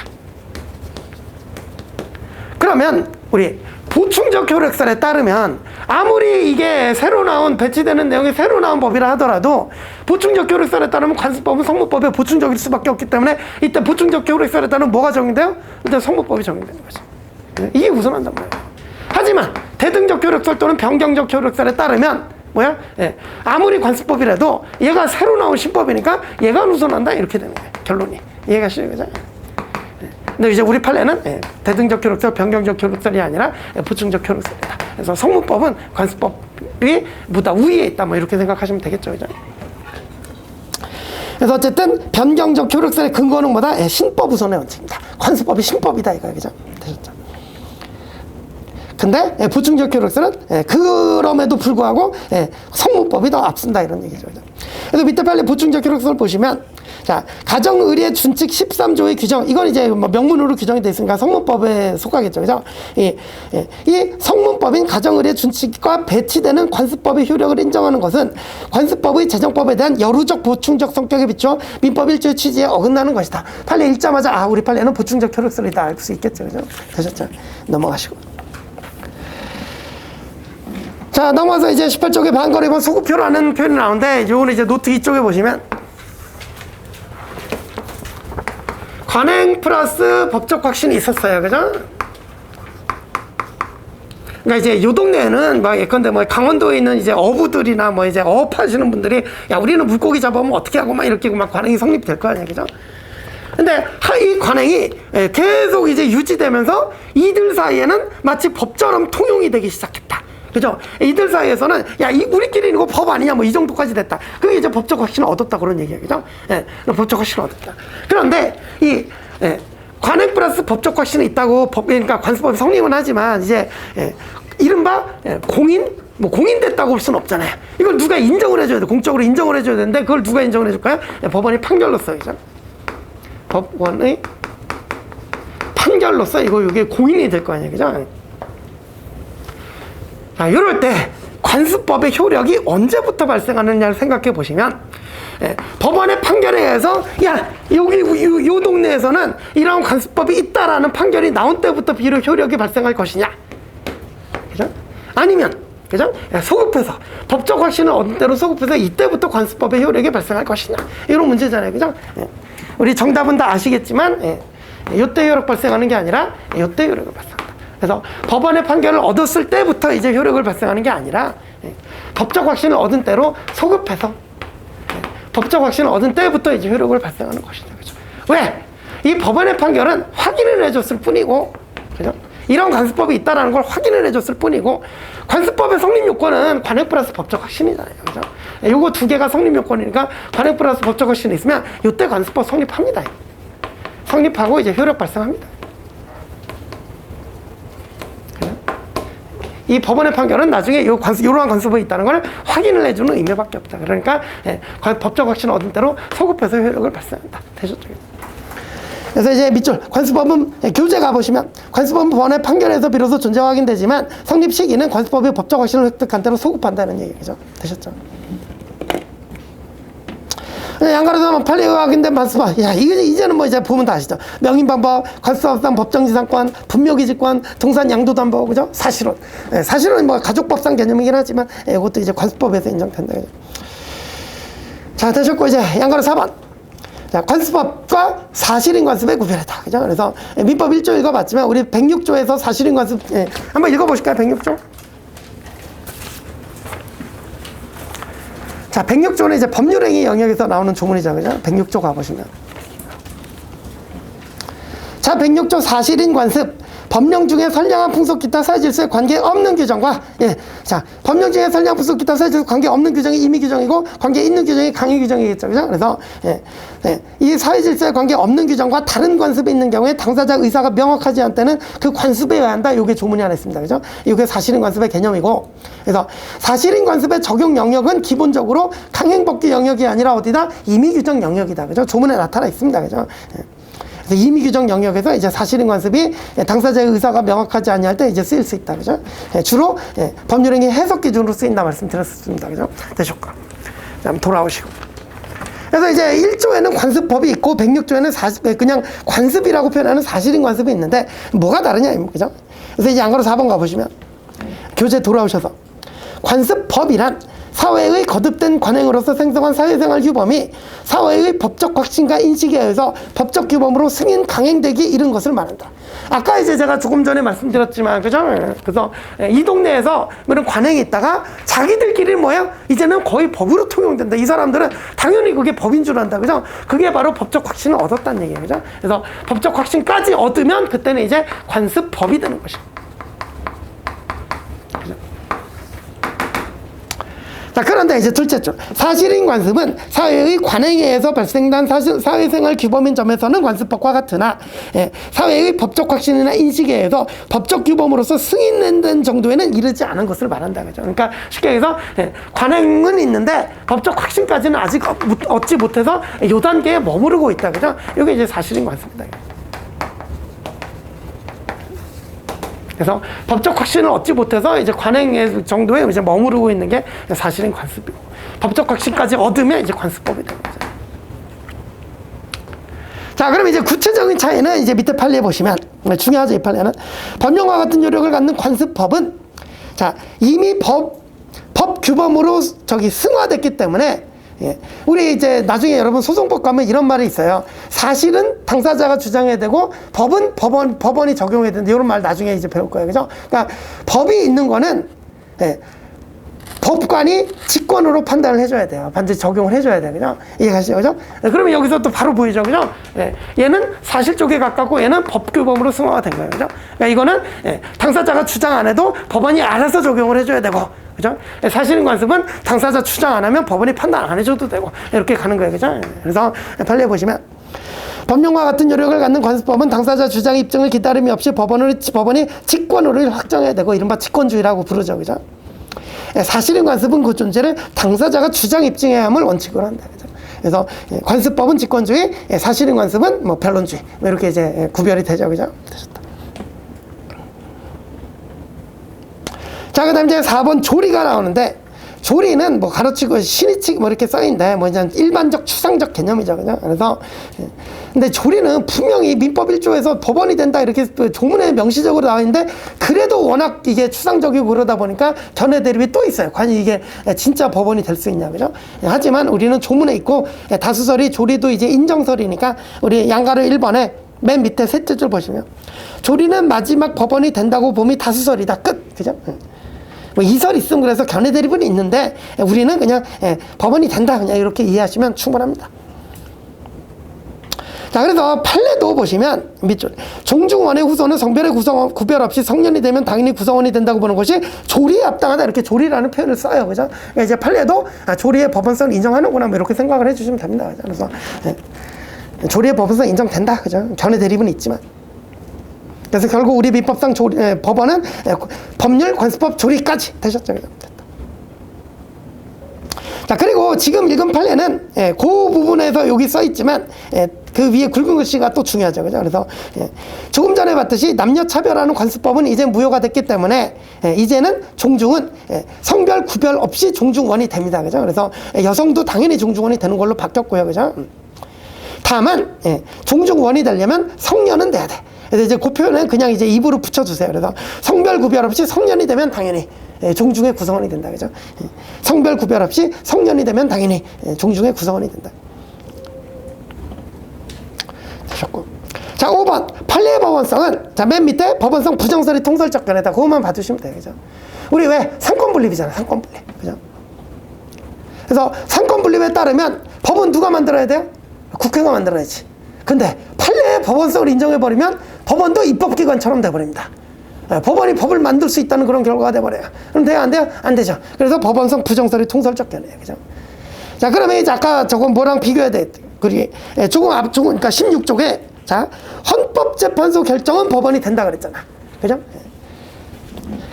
그러면 우리 부충적 효력설에 따르면 아무리 이게 새로 나온 배치되는 내용이 새로 나온 법이라 하더라도 부충적 효력설에 따르면 관습법은 성문법에 부충적일 수밖에 없기 때문에 이때 부충적 효력설에 따르면 뭐가 적용돼요? 일단 성문법이 적용되는 거죠. 이게 우선한단 말이에요. 하지만 대등적 효력설 또는 변경적 효력설에 따르면 뭐야? 예. 아무리 관습법이라도 얘가 새로 나온 신법이니까 얘가 우선한다 이렇게 되는 거예요. 결론이. 이해가 쉬워요. 그죠? 예. 근데 이제 우리 판례는 예. 대등적 효력설, 변경적 효력설이 아니라 예. 보충적 효력설이다. 그래서 성문법은 관습법이 보다 우위에 있다. 뭐 이렇게 생각하시면 되겠죠. 그죠? 그래서 어쨌든 변경적 효력설의 근거는 뭐다? 예. 신법 우선의 원칙입니다. 관습법이 신법이다 이거예요. 그죠? 되셨죠? 근데 예, 보충적 효력설은 예, 그럼에도 불구하고 예, 성문법이 더 앞선다 이런 얘기죠. 그래서 밑에 빨리 보충적 효력설을 보시면 자 가정의례 준칙 13조의 규정 이건 이제 뭐 명문으로 규정이 되어 있으니까 성문법에 속하겠죠. 그죠? 이 성문법인 가정의례 준칙과 배치되는 관습법의 효력을 인정하는 것은 관습법의 제정법에 대한 여루적 보충적 성격에 비추어 민법 1조의 취지에 어긋나는 것이다. 판례 읽자마자 아 우리 판례는 보충적 효력설이다 알 수 있겠죠. 그죠? 되셨죠? 넘어가시고. 자, 넘어가서 이제 18쪽에 반거래번 소급표라는 표현이 나오는데, 요거는 이제 노트 2쪽에 보시면, 관행 플러스 법적 확신이 있었어요. 그죠? 그러니까 이제 요 동네에는 막 예컨대 뭐 강원도에 있는 이제 어부들이나 뭐 이제 어업하시는 분들이 야, 우리는 물고기 잡아오면 어떻게 하고 막 이렇게 막 관행이 성립될 거 아니에요. 그죠? 근데 이 관행이 계속 이제 유지되면서 이들 사이에는 마치 법처럼 통용이 되기 시작했다. 그죠? 이들 사이에서는 야, 우리끼리 이거 법 아니냐 뭐 이 정도까지 됐다. 그게 이제 법적 확신을 얻었다 그런 얘기예요. 그죠? 예, 법적 확신을 얻었다. 그런데 관행 플러스 법적 확신이 있다고 그러니까 관습법이 성립은 하지만 이제 이른바 공인 됐다고 볼 수는 없잖아요. 이걸 누가 인정을 해줘야 돼. 공적으로 인정을 해줘야 되는데 그걸 누가 인정을 해줄까요? 법원이 판결로써 그죠? 법원의 판결로써 이게 공인이 될 거 아니에요. 그죠? 자, 이럴 때 관습법의 효력이 언제부터 발생하느냐를 생각해 보시면 법원의 판결에 의해서 야 여기 요 동네에서는 이런 관습법이 있다라는 판결이 나온 때부터 비록 효력이 발생할 것이냐, 그죠? 아니면 그죠? 소급해서 법적 확신을 얻은 대로 소급해서 이때부터 관습법의 효력이 발생할 것이냐 이런 문제잖아요, 그죠? 우리 정답은 다 아시겠지만 요때 효력 발생하는 게 아니라 요때 효력을 발생한다. 그래서 법원의 판결을 얻었을 때부터 이제 효력을 발생하는 게 아니라 법적 확신을 얻은 때로 소급해서 법적 확신을 얻은 때부터 이제 효력을 발생하는 것이죠. 그죠? 왜? 이 법원의 판결은 확인을 해줬을 뿐이고, 그죠? 이런 관습법이 있다라는 걸 확인을 해줬을 뿐이고, 관습법의 성립 요건은 관행 플러스 법적 확신이잖아요. 그죠? 요거 두 개가 성립 요건이니까 관행 플러스 법적 확신이 있으면 요때 관습법 성립합니다. 성립하고 이제 효력 발생합니다. 이 법원의 판결은 나중에 이러한 관습법이 있다는 걸 확인을 해주는 의미밖에 없다. 그러니까 법적 확신을 얻은 대로 소급해서 효력을 발생한다. 되셨죠? 그래서 이제 밑줄 관습법은 교재 가보시면 관습법은 법원의 판결에서 비로소 존재가 확인되지만 성립 시기는 관습법이 법적 확신을 획득한 대로 소급한다는 얘기죠. 되셨죠? 양가로서 판례가 확인된 관습법. 야, 이제는 뭐 이제 보면 다 아시죠? 명인방법, 관습법상 법정지상권, 분묘기지권, 동산양도담보, 그죠? 사실혼. 사실혼은 뭐 가족법상 개념이긴 하지만 이것도 이제 관습법에서 인정된다. 그죠? 자, 되셨고 이제 양가로 4번. 자, 관습법과 사실인 관습의 구별이다. 그죠? 그래서 민법 1조 읽어봤지만 우리 106조에서 사실인 관습 한번 읽어보실까요? 106조? 자, 106조는 이제 법률행위 영역에서 나오는 조문이죠. 그죠? 106조 가보시면. 자, 106조 사실인 관습. 법령 중에 선량한 풍속 기타 사회질서에 관계없는 규정과 자, 법령 중에 선량한 풍속 기타 사회질서에 관계없는 규정이 임의 규정이고 관계 있는 규정이 강의 규정이겠죠. 그죠? 그래서 이 사회질서에 관계없는 규정과 다른 관습이 있는 경우에 당사자 의사가 명확하지 않을 때는 그 관습에 의해야 한다. 이게 조문이 하나 있습니다. 그죠? 이게 사실인 관습의 개념이고, 그래서 사실인 관습의 적용 영역은 기본적으로 강행법규 영역이 아니라 어디다? 임의 규정 영역이다. 그죠? 조문에 나타나 있습니다. 그죠? 그래서 임의 규정 영역에서 이제 사실인 관습이 당사자의 의사가 명확하지 아니할 때 이제 쓰일 수 있다. 그죠? 주로 법률행위 해석 기준으로 쓰인다 말씀드렸습니다. 그죠? 되셨고. 다음 돌아오시고. 그래서 이제 1조에는 관습법이 있고 106조에는 그냥 관습이라고 표현하는 사실인 관습이 있는데 뭐가 다르냐, 그죠? 그래서 이제 양가로 4번 가보시면 교재 돌아오셔서 관습법이란 사회의 거듭된 관행으로서 생성한 사회생활 규범이 사회의 법적 확신과 인식에 의해서 법적 규범으로 승인 강행되기 이른 것을 말한다. 아까 이제 제가 조금 전에 말씀드렸지만, 그죠? 그래서 이 동네에서 이런 관행이 있다가 자기들끼리 뭐예요? 이제는 거의 법으로 통용된다. 이 사람들은 당연히 그게 법인 줄 안다. 그죠? 그게 바로 법적 확신을 얻었다는 얘기예요. 그죠? 그래서 법적 확신까지 얻으면 그때는 이제 관습법이 되는 것이에요. 자, 그런데 이제 둘째 줄. 사실인 관습은 사회의 관행에 의해서 발생한 사회생활 규범인 점에서는 관습법과 같으나, 사회의 법적 확신이나 인식에 의해서 법적 규범으로서 승인된 정도에는 이르지 않은 것을 말한다. 그죠? 그러니까 쉽게 얘기해서, 관행은 있는데 법적 확신까지는 아직 얻지 못해서 요 단계에 머무르고 있다. 그죠? 이게 이제 사실인 관습이다. 그래서 법적 확신을 얻지 못해서 이제 관행 정도에 이제 머무르고 있는 게 사실인 관습이고, 법적 확신까지 얻으면 이제 관습법이 되는 거죠. 자, 그럼 이제 구체적인 차이는 이제 밑에 판례 보시면 중요하죠. 이 판례는 법령과 같은 요력을 갖는 관습법은, 자, 이미 법 규범으로 승화됐기 때문에, 우리 이제 나중에 여러분 소송법 가면 이런 말이 있어요. 사실은 당사자가 주장해야 되고 법은 법원이 적용해야 된다. 이런 말 나중에 이제 배울 거예요. 그죠? 그러니까 법이 있는 거는, 법관이 직권으로 판단을 해줘야 돼요. 반드시 적용을 해줘야 돼요. 그죠? 이해가시죠? 그죠? 그러면 여기서 또 바로 보이죠? 그죠? 얘는 사실 쪽에 가깝고 얘는 법규범으로 승화가 된 거예요. 그죠? 그러니까 이거는, 당사자가 주장 안 해도 법원이 알아서 적용을 해줘야 되고, 그죠? 사실인 관습은 당사자 추정 안 하면 법원이 판단 안 해줘도 되고, 이렇게 가는 거예요. 그죠? 그래서 판례 보시면, 법령과 같은 요력을 갖는 관습법은 당사자 주장 입증을 기다림이 없이 법원이 직권으로 확정해야 되고, 이른바 직권주의라고 부르죠. 그죠? 사실인 관습은 그 존재를 당사자가 주장 입증해야 함을 원칙으로 한다. 그죠? 그래서 관습법은 직권주의, 사실인 관습은 뭐 변론주의, 이렇게 이제 구별이 되죠. 그죠? 되셨다. 자, 그 다음 이제 4번 조리가 나오는데, 조리는 뭐 가로치고 신의칙 뭐 이렇게 써있는데, 뭐 이제 일반적 추상적 개념이죠. 그죠? 그래서, 근데 조리는 분명히 민법 1조에서 법원이 된다 이렇게 조문에 명시적으로 나와 있는데, 그래도 워낙 이게 추상적이고 그러다 보니까 견해 대립이 또 있어요. 과연 이게 진짜 법원이 될 수 있냐. 그죠? 하지만 우리는 조문에 있고, 다수설이 조리도 이제 인정설이니까, 우리 양가를 1번에 맨 밑에 셋째 줄 보시면, 조리는 마지막 법원이 된다고 봄이 다수설이다. 끝. 그죠? 뭐 이설 있으면 그래서 견해 대립은 있는데, 우리는 그냥 법원이 된다 그냥 이렇게 이해하시면 충분합니다. 자, 그래서 판례도 보시면 밑줄, 종중원의 후손은 성별의 구별 없이 성년이 되면 당연히 구성원이 된다고 보는 것이 조리에 합당하다, 이렇게 조리라는 표현을 써요. 그죠? 그러니까 이제 판례도 조리의 법원성을 인정하는구나, 뭐 이렇게 생각을 해주시면 됩니다. 그죠? 그래서 조리의 법원성 인정된다. 그죠? 견해 대립은 있지만. 그래서 결국 우리 민법상 법원은 법률, 관습법, 조리까지 되셨죠. 자, 그리고 지금 읽은 판례는 그 부분에서 여기 써있지만 그 위에 굵은 글씨가 또 중요하죠. 그죠? 그래서 조금 전에 봤듯이 남녀차별하는 관습법은 이제 무효가 됐기 때문에 이제는 종중은 성별 구별 없이 종중원이 됩니다. 그죠? 그래서 여성도 당연히 종중원이 되는 걸로 바뀌었고요. 그죠? 다만 종중원이 되려면 성년은 돼야 돼. 그래서 이제 그 표현은 그냥 이제 입으로 붙여주세요. 그래서 성별 구별 없이 성년이 되면 당연히 종중의 구성원이 된다. 그죠? 성별 구별 없이 성년이 되면 당연히 종중의 구성원이 된다. 되셨고. 자, 5번. 판례의 법원성은, 자, 맨 밑에 법원성 부정설이 통설적 견해다. 그것만 봐주시면 돼요. 그죠? 우리 왜? 상권분립이잖아. 상권분립. 그죠? 그래서 상권분립에 따르면 법은 누가 만들어야 돼요? 국회가 만들어야지. 근데 판례의 법원성을 인정해버리면 법원도 입법기관처럼 돼버립니다. 법원이 법을 만들 수 있다는 그런 결과가 돼버려요. 그럼 돼요? 안 돼요? 안 되죠. 그래서 법원성 부정설이 통설적 견해예요. 그죠? 자, 그러면 이제 아까 저건 뭐랑 비교해야 돼? 조금 앞쪽, 그러니까 16쪽에, 자, 헌법재판소 결정은 법원이 된다 그랬잖아. 그죠?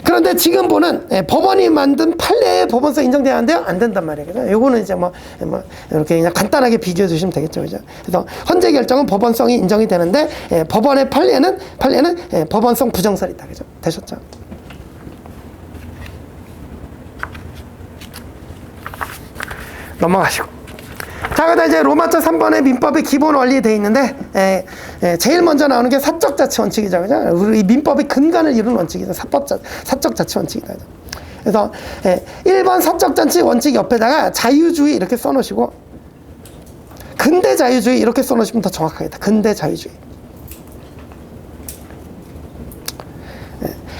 그런데 지금 보는 법원이 만든 판례의 법원성 인정돼야 안 돼요? 안 된단 말이에요. 그죠? 요거는 이제 뭐 이렇게 그냥 간단하게 비교해 주시면 되겠죠. 그죠? 그래서 헌재 결정은 법원성이 인정이 되는데 법원의 판례는 법원성 부정설이다. 그죠? 되셨죠? 넘어가시고. 자, 그다음 이제 로마자 3번의 민법의 기본 원리에 되어 있는데, 제일 먼저 나오는 게 사적 자치 원칙이죠. 그죠? 우리 민법의 근간을 이루는 원칙이죠. 사적 자치 원칙이다. 그래서 1번 사적자치 원칙 옆에다가 자유주의 이렇게 써놓으시고 근대 자유주의 이렇게 써놓으시면 더 정확하겠다. 근대 자유주의.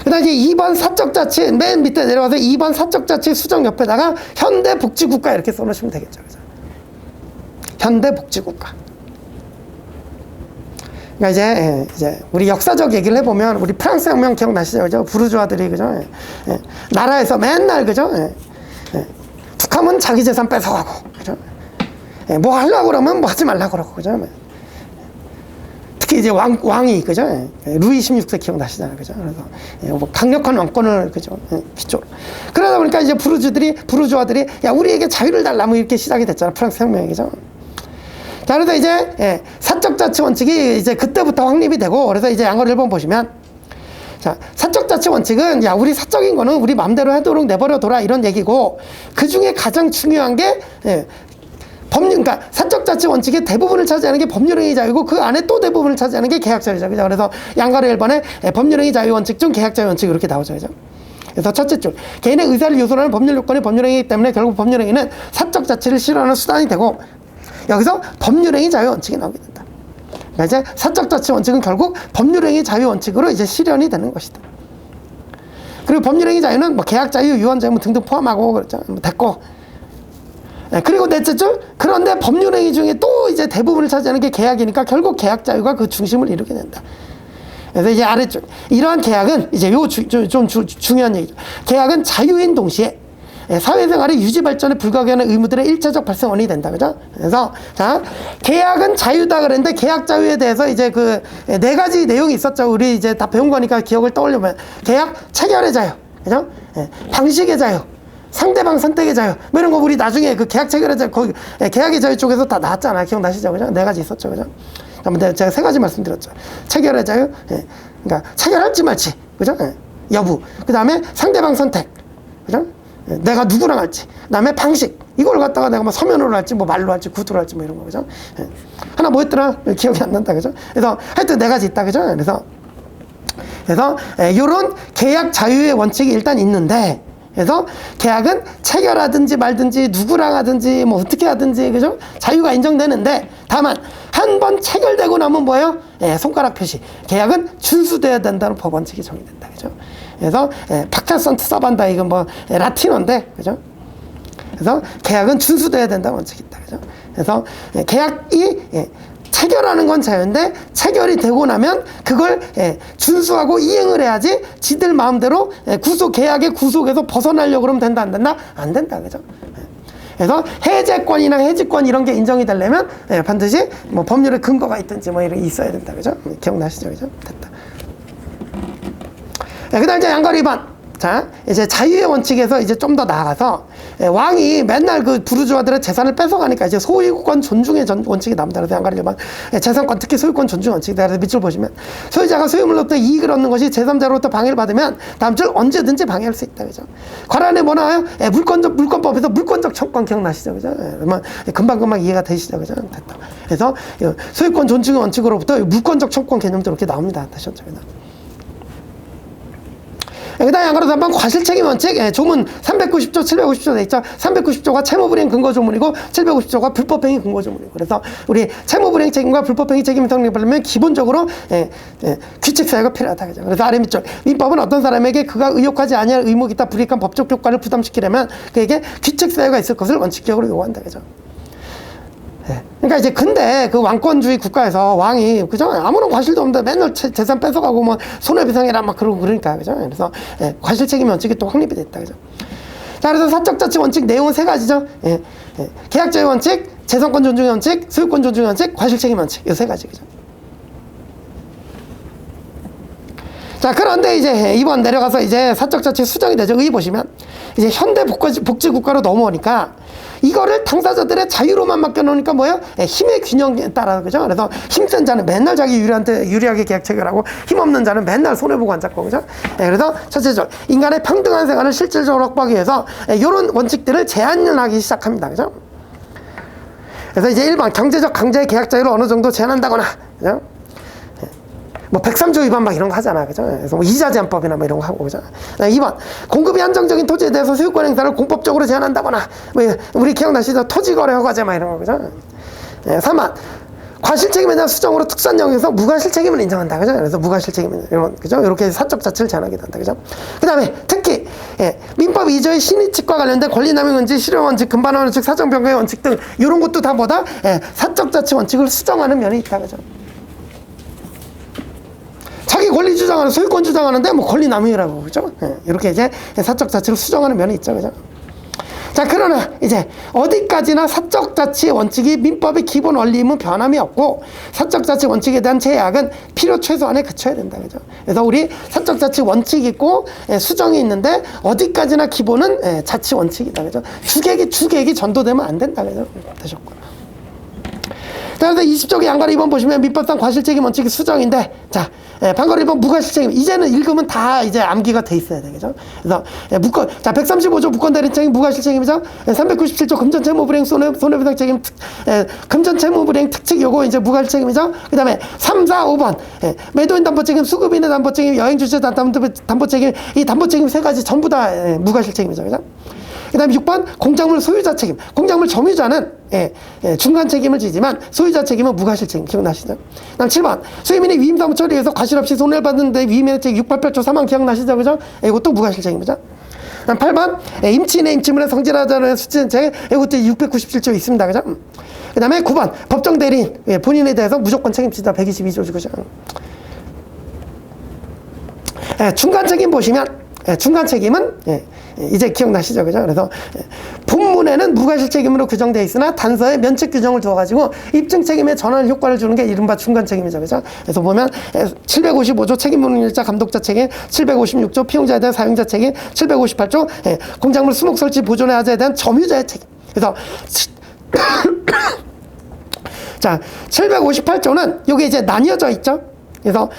그 다음에 이제 2번 사적자치 맨 밑에 내려가서 2번 사적자치 수정 옆에다가 현대복지국가 이렇게 써놓으시면 되겠죠. 그죠? 현대복지국가. 그러니까 이제 우리 역사적 얘기를 해보면 우리 프랑스 혁명 기억나시죠? 그죠? 부르주아들이 그죠? 나라에서 맨날 그죠? 북하면 자기 재산 뺏어가고 그죠? 뭐 하려고 그러면 뭐 하지 말라고 그러고 그죠? 특히 이제 왕이 그죠? 루이 16세 기억나시잖아요. 그죠? 그래서 뭐 강력한 왕권을 그죠? 기초로. 그러다 보니까 이제 부르주아들이 야 우리에게 자유를 달라 뭐 이렇게 시작이 됐잖아. 프랑스 혁명이죠. 자, 그래서 이제 사적자치 원칙이 이제 그때부터 확립이 되고 그래서 이제 양어를 1번 보시면 자 사적자치 원칙은 야 우리 사적인 거는 우리 마음대로 하도록 내버려둬라 이런 얘기고 그 중에 가장 중요한 게 법률, 그러니까 사적자치 원칙의 대부분을 차지하는 게 법률행위 자유고 그 안에 또 대부분을 차지하는 게 계약자유죠. 그죠? 그래서 양가로 1번에 법률행위 자유 원칙 중 계약자유 원칙 이렇게 나오죠. 그죠? 그래서 첫째 줄 개인의 의사를 요소로 하는 법률 요건이 법률행위이기 때문에 결국 법률행위는 사적자치를 실현하는 수단이 되고 여기서 법률행위 자유 원칙이 나오게 된다. 그러니까 이제 사적자치 원칙은 결국 법률행위 자유 원칙으로 이제 실현이 되는 것이다. 그리고 법률행위 자유는 뭐 계약 자유, 유언 자유 등등 포함하고 그렇죠. 뭐 됐고. 그리고 넷째 줄 그런데 법률행위 중에 또 이제 대부분을 차지하는 게 계약이니까 결국 계약 자유가 그 중심을 이루게 된다. 그래서 이제 아래쪽 이러한 계약은 이제 좀 중요한 얘기죠. 계약은 자유인 동시에 사회생활의 유지 발전에 불가하게 하는 의무들의 일차적 발생 원인이 된다. 그죠? 그래서 자 계약은 자유다 그랬는데 계약 자유에 대해서 이제 그 네 가지 내용이 있었죠. 우리 이제 다 배운 거니까 기억을 떠올려보면 계약 체결의 자유, 그죠? 방식의 자유, 상대방 선택의 자유, 뭐 이런 거 우리 나중에 그 계약 체결의 자유, 거기 계약의 자유 쪽에서 다 나왔잖아. 기억나시죠? 그죠? 네 가지 있었죠. 그죠? 제가 세 가지 말씀드렸죠. 체결의 자유, 그러니까 체결할지 말지, 그죠? 여부. 그 다음에 상대방 선택, 그죠? 내가 누구랑 할지. 그 다음에 방식. 이걸 갖다가 내가 뭐 서면으로 할지, 뭐 말로 할지, 구두로 할지, 뭐 이런 거, 그죠? 하나 뭐였더라? 기억이 안 난다, 그죠? 그래서 하여튼 네 가지 있다, 그죠? 그래서 요런 계약 자유의 원칙이 일단 있는데, 그래서 계약은 체결하든지 말든지 누구랑 하든지 뭐 어떻게 하든지 그죠? 자유가 인정되는데 다만 한 번 체결되고 나면 뭐예요? 손가락 표시. 계약은 준수돼야 된다는 법원칙이 정의된다. 그죠? 그래서 파켓선트 서반다 이건 뭐 라틴어인데 그죠? 그래서 계약은 준수돼야 된다는 원칙이 있다. 그죠? 그래서 계약이 체결하는 건 자유인데 체결이 되고 나면 그걸 준수하고 이행을 해야지 지들 마음대로 계약의 구속에서 벗어나려고 그러면 된다 안 된다? 안 된다. 그죠? 그래서 해제권이나 해지권 이런 게 인정이 되려면 반드시 뭐 법률의 근거가 있든지 뭐 이런 게 있어야 된다. 그죠? 기억나시죠? 그죠? 됐다. 그 다음 이제 양거리 2번. 자, 이제 자유의 원칙에서 이제 좀 더 나아가서 왕이 맨날 그 부르주아들의 재산을 뺏어가니까 이제 소유권 존중의 원칙이 나옵니다. 그래서 양가리 1번 재산권 특히 소유권 존중 원칙이다. 그래서 밑줄 보시면 소유자가 소유물로부터 이익을 얻는 것이 제3자로부터 방해를 받으면 다음 줄 언제든지 방해할 수 있다. 그죠? 관한에 뭐 나와요? 물권법에서 물권적 청권 기억나시죠? 그죠? 금방 이해가 되시죠? 그죠? 됐다. 그래서 소유권 존중의 원칙으로부터 물권적 청권 개념도 이렇게 나옵니다. 다시 한번. 그 다음에 양가로 3번 과실책임 원칙. 조문 390조, 750조 돼 있죠. 390조가 채무불이행 근거 조문이고 750조가 불법행위 근거 조문이고. 그래서 우리 채무불이행 책임과 불법행위 책임이 성립하려면 기본적으로 규칙 사유가 필요하다. 그죠? 그래서 아래 밑줄 민법은 어떤 사람에게 그가 의혹하지 아니할 의무 기타 불이익한 법적 효과를 부담시키려면 그에게 규칙 사유가 있을 것을 원칙적으로 요구한다. 그죠? 그러니까 이제 근데 그 왕권주의 국가에서 왕이 그죠 아무런 과실도 없는데 맨날 재산 뺏어가고 뭐 손해배상해라 막 그러고 그러니까 그죠 그래서 과실 책임 원칙이 또 확립이 됐다. 그죠. 자 그래서 사적자치 원칙 내용은 세 가지죠. 계약자의 원칙, 재산권 존중의 원칙, 소유권 존중의 원칙, 과실 책임 원칙 이 세 가지. 그죠. 자 그런데 이제 이번 내려가서 이제 사적자치 수정이 되죠. 의 보시면 이제 현대 복지국가로 넘어오니까 이거를 당사자들의 자유로만 맡겨놓으니까 뭐예요? 힘의 균형에 따라 그죠? 그래서 힘센 자는 맨날 자기 유리하게 계약 체결하고 힘없는 자는 맨날 손해보고 앉았고 그죠? 그래서 첫째죠 인간의 평등한 생활을 실질적으로 확보하기 위해서 이런 원칙들을 제한하기 시작합니다. 그죠? 그래서 이제 1번 경제적 강제의 계약 자유를 어느 정도 제한한다거나 그죠? 뭐 103조 위반 막 이런 거 하잖아. 그죠? 그래서 뭐 이자 제한법이나 뭐 이런 거 하고, 그죠? 2번. 공급이 한정적인 토지에 대해서 소유권 행사를 공법적으로 제한한다거나, 뭐 우리 기억나시죠? 토지거래 허가제 막 이런 거, 그죠? 3번. 과실책임에 대한 수정으로 특수한 영역에서 무과실책임을 인정한다. 그죠? 그래서 무과실책임, 이런, 그죠? 이렇게 사적 자치를 제한하기도 한다. 그죠? 그 다음에 특히, 민법 2조의 신의칙과 관련된 권리남용 원칙, 실효 원칙, 금반원 원칙, 사정변경의 원칙 등, 이런 것도 다 뭐다? 사적 자치 원칙을 수정하는 면이 있다. 그죠? 자기 권리 주장하는, 소유권 주장하는데 뭐 권리 남용이라고. 그죠? 이렇게 이제 사적 자치를 수정하는 면이 있죠. 그죠? 자, 그러나 이제 어디까지나 사적 자치 원칙이 민법의 기본 원리임은 변함이 없고 사적 자치 원칙에 대한 제약은 필요 최소한에 그쳐야 된다. 그죠? 그래서 우리 사적 자치 원칙이 있고 수정이 있는데 어디까지나 기본은 자치 원칙이다. 그죠? 주객이 전도되면 안 된다. 그죠? 되셨고. 그래서 20조의 양가로 2번 보시면 민법상 과실책임 원칙이 수정인데, 자, 반가로 1번 무과실책임. 이제는 읽으면 다 이제 암기가 돼 있어야 되겠죠. 그래서 자, 135조 무권대리책임 무과실책임이죠. 397조 금전채무불이행 손해배상 책임 금전채무불이행 특칙 요거 이제 무과실책임이죠. 그 다음에 3, 4, 5번 매도인 담보책임, 수급인의 담보책임, 여행주체 담보책임, 이 담보책임 세 가지 전부 다 무과실책임이죠. 그죠? 그 다음에 6번 공작물 소유자 책임. 공작물 점유자는 중간 책임을 지지만 소유자 책임은 무과실 책임. 기억나시죠? 그 다음 7번 소유민이 위임사무 처리해서 과실 없이 손해를 봤는데 위임의 책임 688조 3만 기억나시죠? 그죠? 이것도 무과실 책임이죠. 그 다음 8번 임치인의 임치물에 성질하자는 수치는 책임. 이것도 697조 있습니다. 그죠? 그 다음에 9번 법정 대리인 본인에 대해서 무조건 책임지다 122조죠. 그죠? 중간 책임 보시면 중간 책임은 이제 기억나시죠? 그죠? 그래서 본문에는 무과실 책임으로 규정되어 있으나 단서에 면책 규정을 두어가지고 입증 책임에 전환 효과를 주는 게 이른바 중간 책임이죠. 그죠? 그래서 보면 755조 책임문일자 감독자 책임, 756조 피용자에 대한 사용자 책임, 758조 공작물 수목 설치 보존의 하자에 대한 점유자의 책임. 그래서 자, 758조는 여기 이제 나뉘어져 있죠? 그래서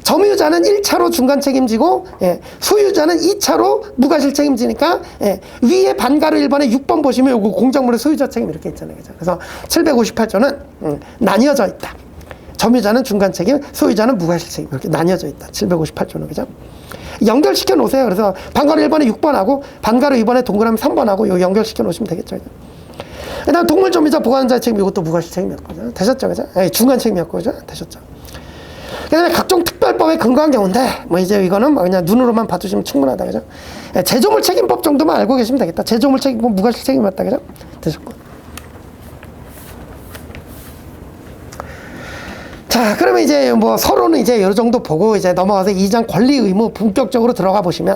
점유자는 1차로 중간 책임지고 소유자는 2차로 무과실 책임지니까 위에 반가로 1번에 6번 보시면 요거 공작물의 소유자 책임 이렇게 있잖아요. 그죠? 그래서 758조는 나뉘어져 있다. 점유자는 중간 책임, 소유자는 무과실 책임 이렇게 나뉘어져 있다. 758조는. 그죠? 연결시켜 놓으세요. 그래서 반가로 1번에 6번하고 반가로 2번에 동그라미 3번하고 요 연결시켜 놓으시면 되겠죠. 그 다음 동물 점유자 보관자 책임 이것도 무과실 책임이었거든요. 되셨죠? 그죠? 중간 책임이었거든요. 되셨죠? 그 다음에 각종 특별법에 근거한 경우인데, 뭐 이제 이거는 뭐 그냥 눈으로만 봐두시면 충분하다. 그죠? 제조물 책임법 정도만 알고 계시면 되겠다. 제조물 책임법 무과실 책임 맞다. 그죠? 되셨고. 자, 그러면 이제 뭐 서로는 이제 이 정도 보고 이제 넘어가서 2장 권리 의무 본격적으로 들어가 보시면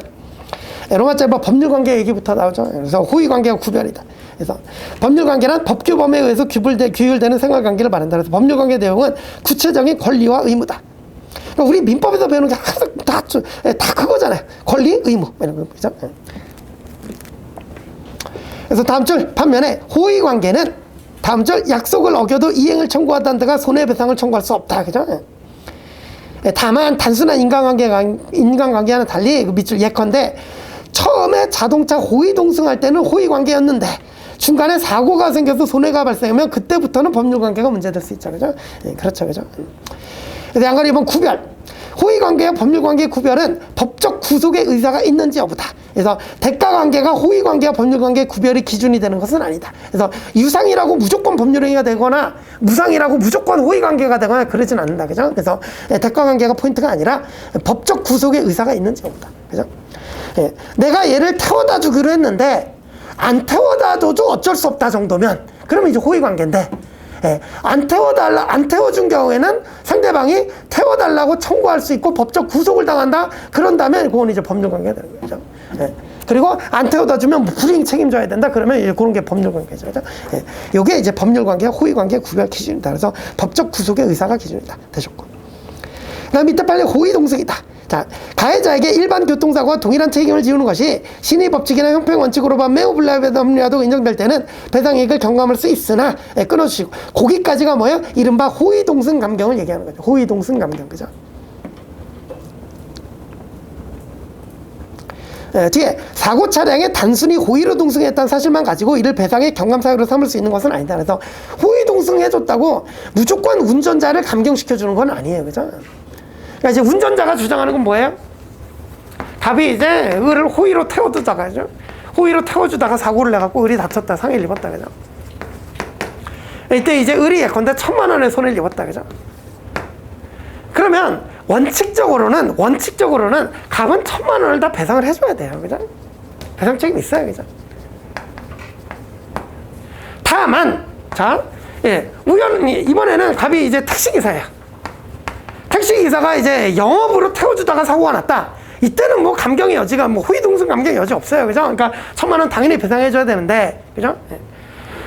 로마자법 법률관계 얘기부터 나오죠. 그래서 호의관계와 구별이다. 그래서 법률관계는 법규범에 의해서 규율되는 생활관계를 말한다. 그래서 법률관계 내용은 구체적인 권리와 의무다. 그러니까 우리 민법에서 배우는 게 항상 다 그거잖아요. 권리, 의무 이런 거 그죠? 그래서 다음 줄 반면에 호의관계는 다음 줄 약속을 어겨도 이행을 청구하다는 데가 손해배상을 청구할 수 없다. 그죠? 다만 단순한 인간관계와는 달리 밑줄 예컨대 처음에 자동차 호의동승할 때는 호의관계였는데 중간에 사고가 생겨서 손해가 발생하면 그때부터는 법률관계가 문제될 수 있죠. 그죠? 그렇죠. 그죠? 그래서 양가로 2번 구별. 호의관계와 법률관계의 구별은 법적 구속의 의사가 있는지 여부다. 그래서 대가관계가 호의관계와 법률관계의 구별이 기준이 되는 것은 아니다. 그래서 유상이라고 무조건 법률행위가 되거나 무상이라고 무조건 호의관계가 되거나 그러진 않는다. 그죠? 그래서 대가관계가 포인트가 아니라 법적 구속의 의사가 있는지 여부다. 그죠? 내가 얘를 태워다 주기로 했는데 안 태워다 줘도 어쩔 수 없다 정도면 그러면 이제 호의관계인데 안 태워준 경우에는 상대방이 태워달라고 청구할 수 있고 법적 구속을 당한다. 그런다면 그건 이제 법률관계가 되는 거죠. 그리고 안 태워다 주면 불이행 책임져야 된다. 그러면 이제 그런 게 법률관계죠. 그죠? 요게 이제 법률관계와 호의관계 구별 기준이다. 그래서 법적 구속의 의사가 기준이다. 되셨고. 그 다음 밑에 빨리 호의동승이다. 자, 가해자에게 일반 교통사고와 동일한 책임을 지우는 것이 신의법칙이나 형평원칙으로만 매우 불합리하다고 인정될 때는 배상이익을 경감할 수 있으나 끊어주시고 거기까지가 뭐예요? 이른바 호의동승 감경을 얘기하는 거죠. 호의동승 감경. 그죠? 뒤에 사고 차량에 단순히 호의로 동승했다는 사실만 가지고 이를 배상의 경감사유로 삼을 수 있는 것은 아니다. 그래서 호의 동승해줬다고 무조건 운전자를 감경시켜주는 건 아니에요. 그죠? 그러니까 이제 운전자가 주장하는 건 뭐예요? 갑이 이제 을을 호의로 태워두다가, 그죠? 호의로 태워주다가 사고를 내갖고 을이 다쳤다, 상해를 입었다, 그죠? 이때 이제 을이 예컨대 1,000만 원의 손해를 입었다, 그죠? 그러면 원칙적으로는 갑은 1,000만 원을 다 배상을 해줘야 돼요, 그죠? 배상 책임이 있어요, 그죠? 다만, 자, 예, 우연히 이번에는 갑이 이제 택시기사예요. 택시기사가 이제 영업으로 태워주다가 사고가 났다. 이때는 뭐 감경의 여지가, 뭐 호의동성 감경의 여지 없어요, 그죠? 그러니까 1,000만 원 당연히 배상해줘야 되는데, 그죠? 예.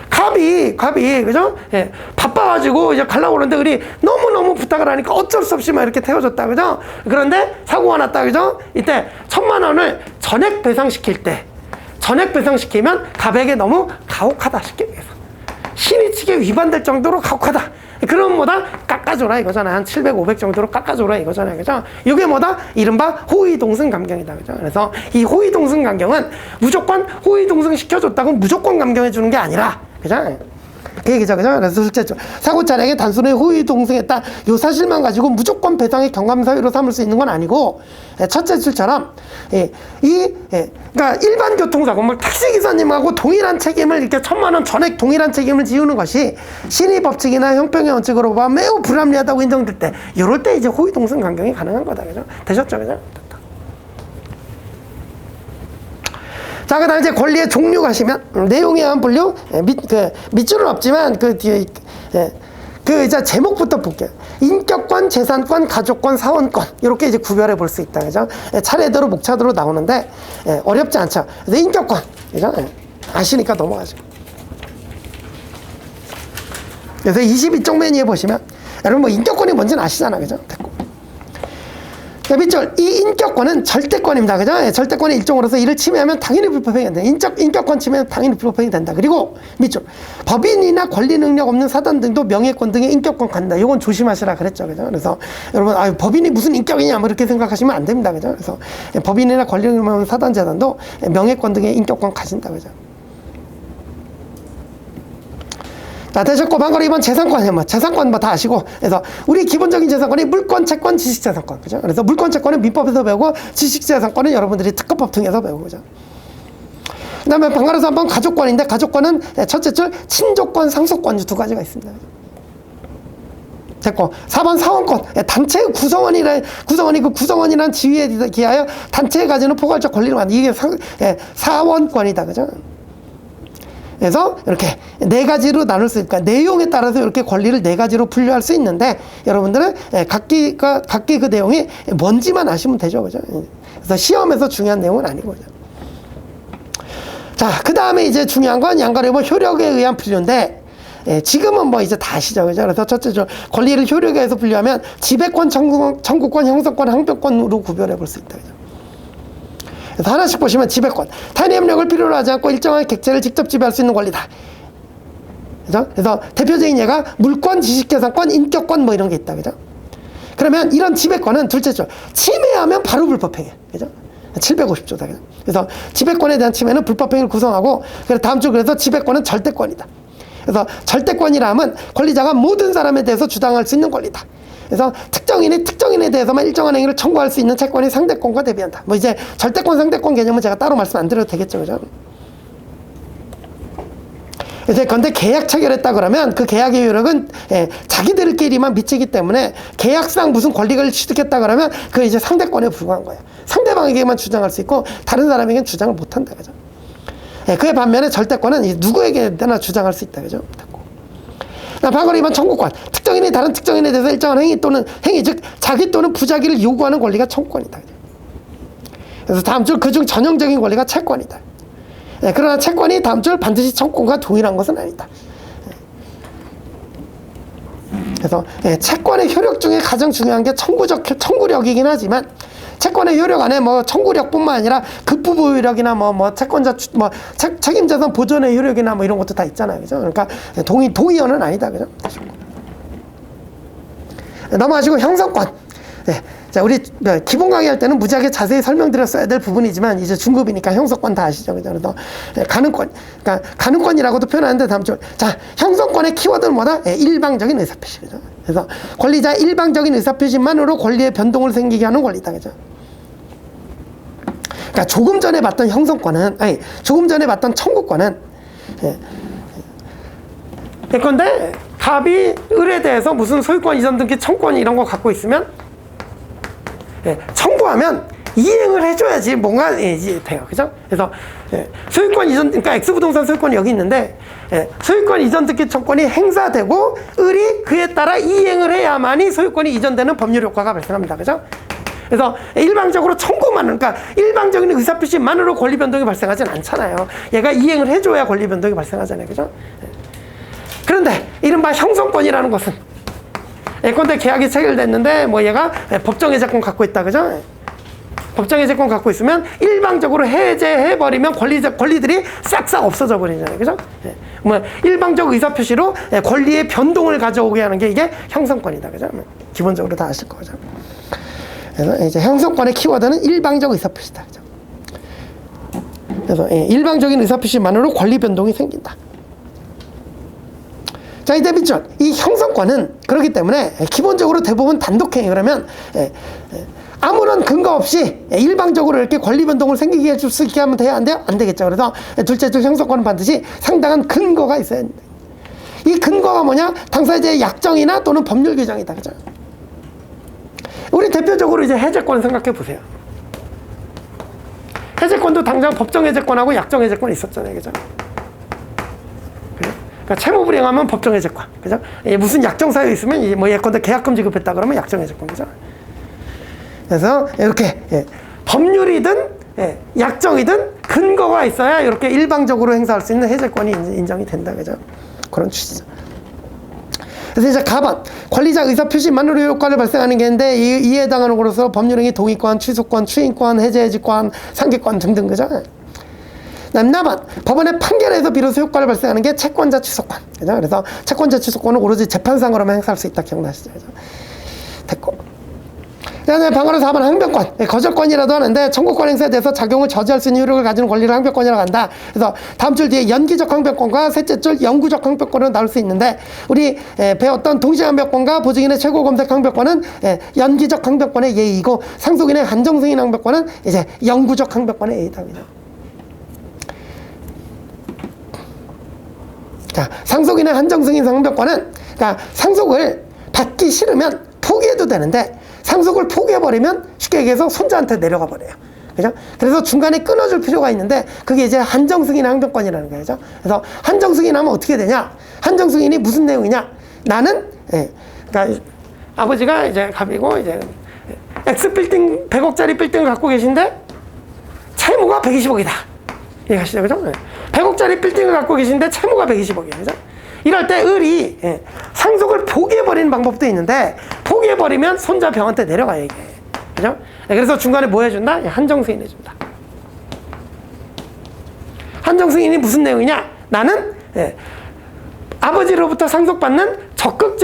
갑이, 그죠? 예, 바빠가지고 이제 가려고 그러는데 을이 너무너무 부탁을 하니까 어쩔 수 없이 막 이렇게 태워줬다, 그죠? 그런데 사고가 났다, 그죠? 이때 1,000만 원을 전액 배상시킬 때, 전액 배상시키면 갑에게 너무 가혹하다, 쉽게 얘기해서. 신의칙에 위반될 정도로 가혹하다. 그럼 뭐다? 깎아줘라 이거잖아. 한 700, 500 정도로 깎아줘라 이거잖아요. 그죠? 이게 뭐다? 이른바 호의동승 감경이다. 그죠? 그래서 이 호의동승 감경은 무조건 호의동승 시켜줬다고 무조건 감경해주는 게 아니라, 그죠? 그 얘기죠. 그죠? 그래서 실제 사고 차량에 단순히 호의동승했다. 요 사실만 가지고 무조건 배상의 경감사유로 삼을 수 있는 건 아니고, 첫째 줄처럼, 그러니까 일반 교통사고, 뭐 택시기사님하고 동일한 책임을 이렇게 1,000만 원 전액 동일한 책임을 지우는 것이 신의법칙이나 형평의 원칙으로 봐 매우 불합리하다고 인정될 때, 이럴 때 이제 호의동승 감경이 가능한 거다. 그죠? 되셨죠? 그죠? 자, 그 다음에 이제 권리의 종류 가시면, 내용에 의한 분류, 밑줄은 없지만, 그 뒤에, 그 이제 제목부터 볼게요. 인격권, 재산권, 가족권, 사원권. 이렇게 이제 구별해 볼 수 있다. 그죠? 차례대로, 목차대로 나오는데, 어렵지 않죠. 그래서 인격권. 그죠? 아시니까 넘어가죠. 그래서 22쪽 메뉴에 보시면, 여러분 뭐 인격권이 뭔지는 아시잖아. 그죠? 됐고. 밑줄, 이 인격권은 절대권입니다. 그죠? 절대권의 일종으로서 이를 침해하면 당연히 불법행위 된다. 인격권 침해하면 당연히 불법행위 된다. 그리고 밑줄, 법인이나 권리 능력 없는 사단 등도 명예권 등의 인격권 갖는다. 이건 조심하시라 그랬죠. 그죠? 그래서 여러분, 법인이 무슨 인격이냐, 뭐 이렇게 생각하시면 안 됩니다. 그죠? 그래서 법인이나 권리 능력 없는 사단 재단도 명예권 등의 인격권 가진다. 그죠? 자, 되셨고, 방금 이번 재산권, 뭐, 재산권 뭐 다 아시고, 그래서 우리 기본적인 재산권이 물권, 채권, 지식재산권. 그죠? 그래서 물권, 채권은 민법에서 배우고, 지식재산권은 여러분들이 특허법 통해서 배우고, 그죠? 그 다음에 방가로서 한번 가족권인데, 가족권은 첫째 줄, 친족권, 상속권 두 가지가 있습니다. 됐고, 4번 사원권. 단체 구성원이 그 구성원이라는 지위에 기하여 단체에 가지는 포괄적 권리를 만든, 이게 사원권이다. 그죠? 그래서 이렇게 네 가지로 나눌 수 있으니까 내용에 따라서 이렇게 권리를 네 가지로 분류할 수 있는데 여러분들은 각기 그 내용이 뭔지만 아시면 되죠. 그죠? 그래서 시험에서 중요한 내용은 아니고. 자, 그 다음에 이제 중요한 건 양가리법 효력에 의한 분류인데 지금은 뭐 이제 다 아시죠. 그죠? 그래서 첫째 권리를 효력에 의해서 분류하면 지배권, 청구권, 형성권, 항변권으로 구별해 볼 수 있다. 그죠? 그래서 하나씩 보시면 지배권. 타인의 협력을 필요로 하지 않고 일정한 객체를 직접 지배할 수 있는 권리다. 그죠? 그래서 대표적인 예가 물권, 지식재산권, 인격권 뭐 이런 게 있다. 그죠? 그러면 이런 지배권은 둘째 줄. 침해하면 바로 불법행위. 그죠? 750조다. 그죠? 그래서 지배권에 대한 침해는 불법행위를 구성하고, 그래서 다음 줄 그래서 지배권은 절대권이다. 그래서 절대권이라 하면 권리자가 모든 사람에 대해서 주장할 수 있는 권리다. 그래서 특정인에 대해서만 일정한 행위를 청구할 수 있는 채권이 상대권과 대비한다. 뭐 이제 절대권, 상대권 개념은 제가 따로 말씀 안 드려도 되겠죠. 그죠? 이제 근데 계약 체결했다 그러면 그 계약의 효력은 자기들끼리만 미치기 때문에 계약상 무슨 권리를 취득했다 그러면 그 이제 상대권에 불과한 거예요. 상대방에게만 주장할 수 있고 다른 사람에게는 주장을 못 한다. 그죠? 그에 반면에 절대권은 누구에게나 주장할 수 있다. 그죠? 방금 이번 청구권. 특정인이 다른 특정인에 대해서 일정한 행위, 즉 자기 또는 부자기를 요구하는 권리가 청구권이다. 그래서 다음 줄 그중 전형적인 권리가 채권이다. 그러나 채권이 다음 줄 반드시 청구권과 동일한 것은 아니다. 그래서 채권의 효력 중에 가장 중요한 게 청구력이긴 하지만 채권의 효력 안에 뭐 청구력뿐만 아니라 급부보유력이나 뭐 채권자 책임자산 보존의 효력이나 뭐 이런 것도 다 있잖아요. 그죠? 그러니까 동의어는 아니다. 그죠? 넘어가시고 형성권. 자, 우리 기본 강의할 때는 무지하게 자세히 설명드렸어야 될 부분이지만 이제 중급이니까 형성권 다 아시죠? 그죠? 그래서 가능권. 그러니까 가능권이라고도 표현하는데 다음 줄. 자, 형성권의 키워드는 뭐다? 일방적인 의사표시. 그죠? 그래서 권리자의 일방적인 의사표시만으로 권리의 변동을 생기게 하는 권리다. 그죠? 그러니까 조금 전에 봤던 형성권은, 아니, 조금 전에 봤던 청구권은, 예컨대 갑이 을에 대해서 무슨 소유권 이전 등기 청구권 이런 거 갖고 있으면, 청구하면 이행을 해줘야지 뭔가 돼요. 그죠? 그래서 소유권 이전, 그러니까 X부동산 소유권이 여기 있는데, 소유권 이전 등기 청구권이 행사되고 을이 그에 따라 이행을 해야만이 소유권이 이전되는 법률 효과가 발생합니다. 그죠? 그래서 일방적으로 청구만, 그러니까 일방적인 의사표시만으로 권리 변동이 발생하진 않잖아요. 얘가 이행을 해줘야 권리 변동이 발생하잖아요. 그죠? 그런데 이른바 형성권이라는 것은, 예컨대 계약이 체결됐는데 뭐 얘가 법정해제권 갖고 있다. 그죠? 법정해제권 갖고 있으면 일방적으로 해제해버리면 권리들이 싹싹 없어져 버리잖아요. 그죠? 뭐 일방적 의사표시로 권리의 변동을 가져오게 하는 게 이게 형성권이다. 그죠? 기본적으로 다 아실 거죠. 그래서 이제 형성권의 키워드는 일방적 의사표시다. 그죠? 그래서 일방적인 의사표시만으로 권리 변동이 생긴다. 자, 이제 밑줄. 이 형성권은 그렇기 때문에 기본적으로 대부분 단독행위, 그러면 아무런 근거 없이 일방적으로 이렇게 권리 변동을 생기게 해줄 수 있게 하면 돼야 안 돼요? 안 되겠죠. 그래서 둘째 줄 형성권은 반드시 상당한 근거가 있어야 합니다. 이 근거가 뭐냐? 당사자의 약정이나 또는 법률 규정이다. 그죠? 우리 대표적으로 이제 해제권 생각해 보세요. 해제권도 당장 법정 해제권하고 약정 해제권이 있었잖아요. 그죠? 그러니까 채무 불이행하면 법정 해제권. 그죠? 무슨 약정 사유 있으면 뭐 예컨대 계약금 지급했다 그러면 약정 해제권. 그죠? 그래서 이렇게 법률이든 약정이든 근거가 있어야 이렇게 일방적으로 행사할 수 있는 해제권이 인정이 된다. 그죠? 그런 취지죠. 그래서 이제 가번, 권리자 의사표시만으로 효과를 발생하는 게 있는데 이에 해당하는 것으로 법률행위 동의권, 취소권, 추인권, 해제해지권, 상기권 등등. 그죠? 나번, 법원의 판결에서 비로소 효과를 발생하는 게 채권자 취소권. 그죠? 그래서 채권자 취소권은 오로지 재판상으로만 행사할 수 있다. 기억나시죠? 그죠? 됐고. 그 다음에 방어로 4번 항변권. 거절권이라도 하는데 청구권 행사에 대해서 작용을 저지할 수 있는 효력을 가지는 권리를 항변권이라고 한다. 그래서 다음 줄 뒤에 연기적 항변권과 셋째 줄 영구적 항변권은 나올 수 있는데, 우리 배웠던 동시 항변권과 보증인의 최고 검색 항변권은 연기적 항변권의 예이고, 상속인의 한정승인 항변권은 이제 영구적 항변권의 예이다. 자, 상속인의 한정승인 항변권은, 그러니까 상속을 받기 싫으면 포기해도 되는데 상속을 포기해버리면 쉽게 얘기해서 손자한테 내려가 버려요. 그죠? 그래서 중간에 끊어줄 필요가 있는데 그게 이제 한정승인 항변권이라는 거죠. 그죠? 그래서 한정승인 하면 어떻게 되냐? 한정승인이 무슨 내용이냐? 나는, 그러니까 아버지가 이제 갑이고 이제 X빌딩 100억짜리 빌딩을 갖고 계신데 채무가 120억이다. 이해가시죠? 그죠? 100억짜리 빌딩을 갖고 계신데 채무가 120억이에요. 그죠? 이럴 때 을이 상속을 포기해버리는 방법도 있는데, 포기해버리면 손자 병한테 내려가요, 이게. 그죠? 그래서 중간에 뭐 해준다? 한정승인 해준다. 한정승인이 무슨 내용이냐? 나는 아버지로부터 상속받는 적극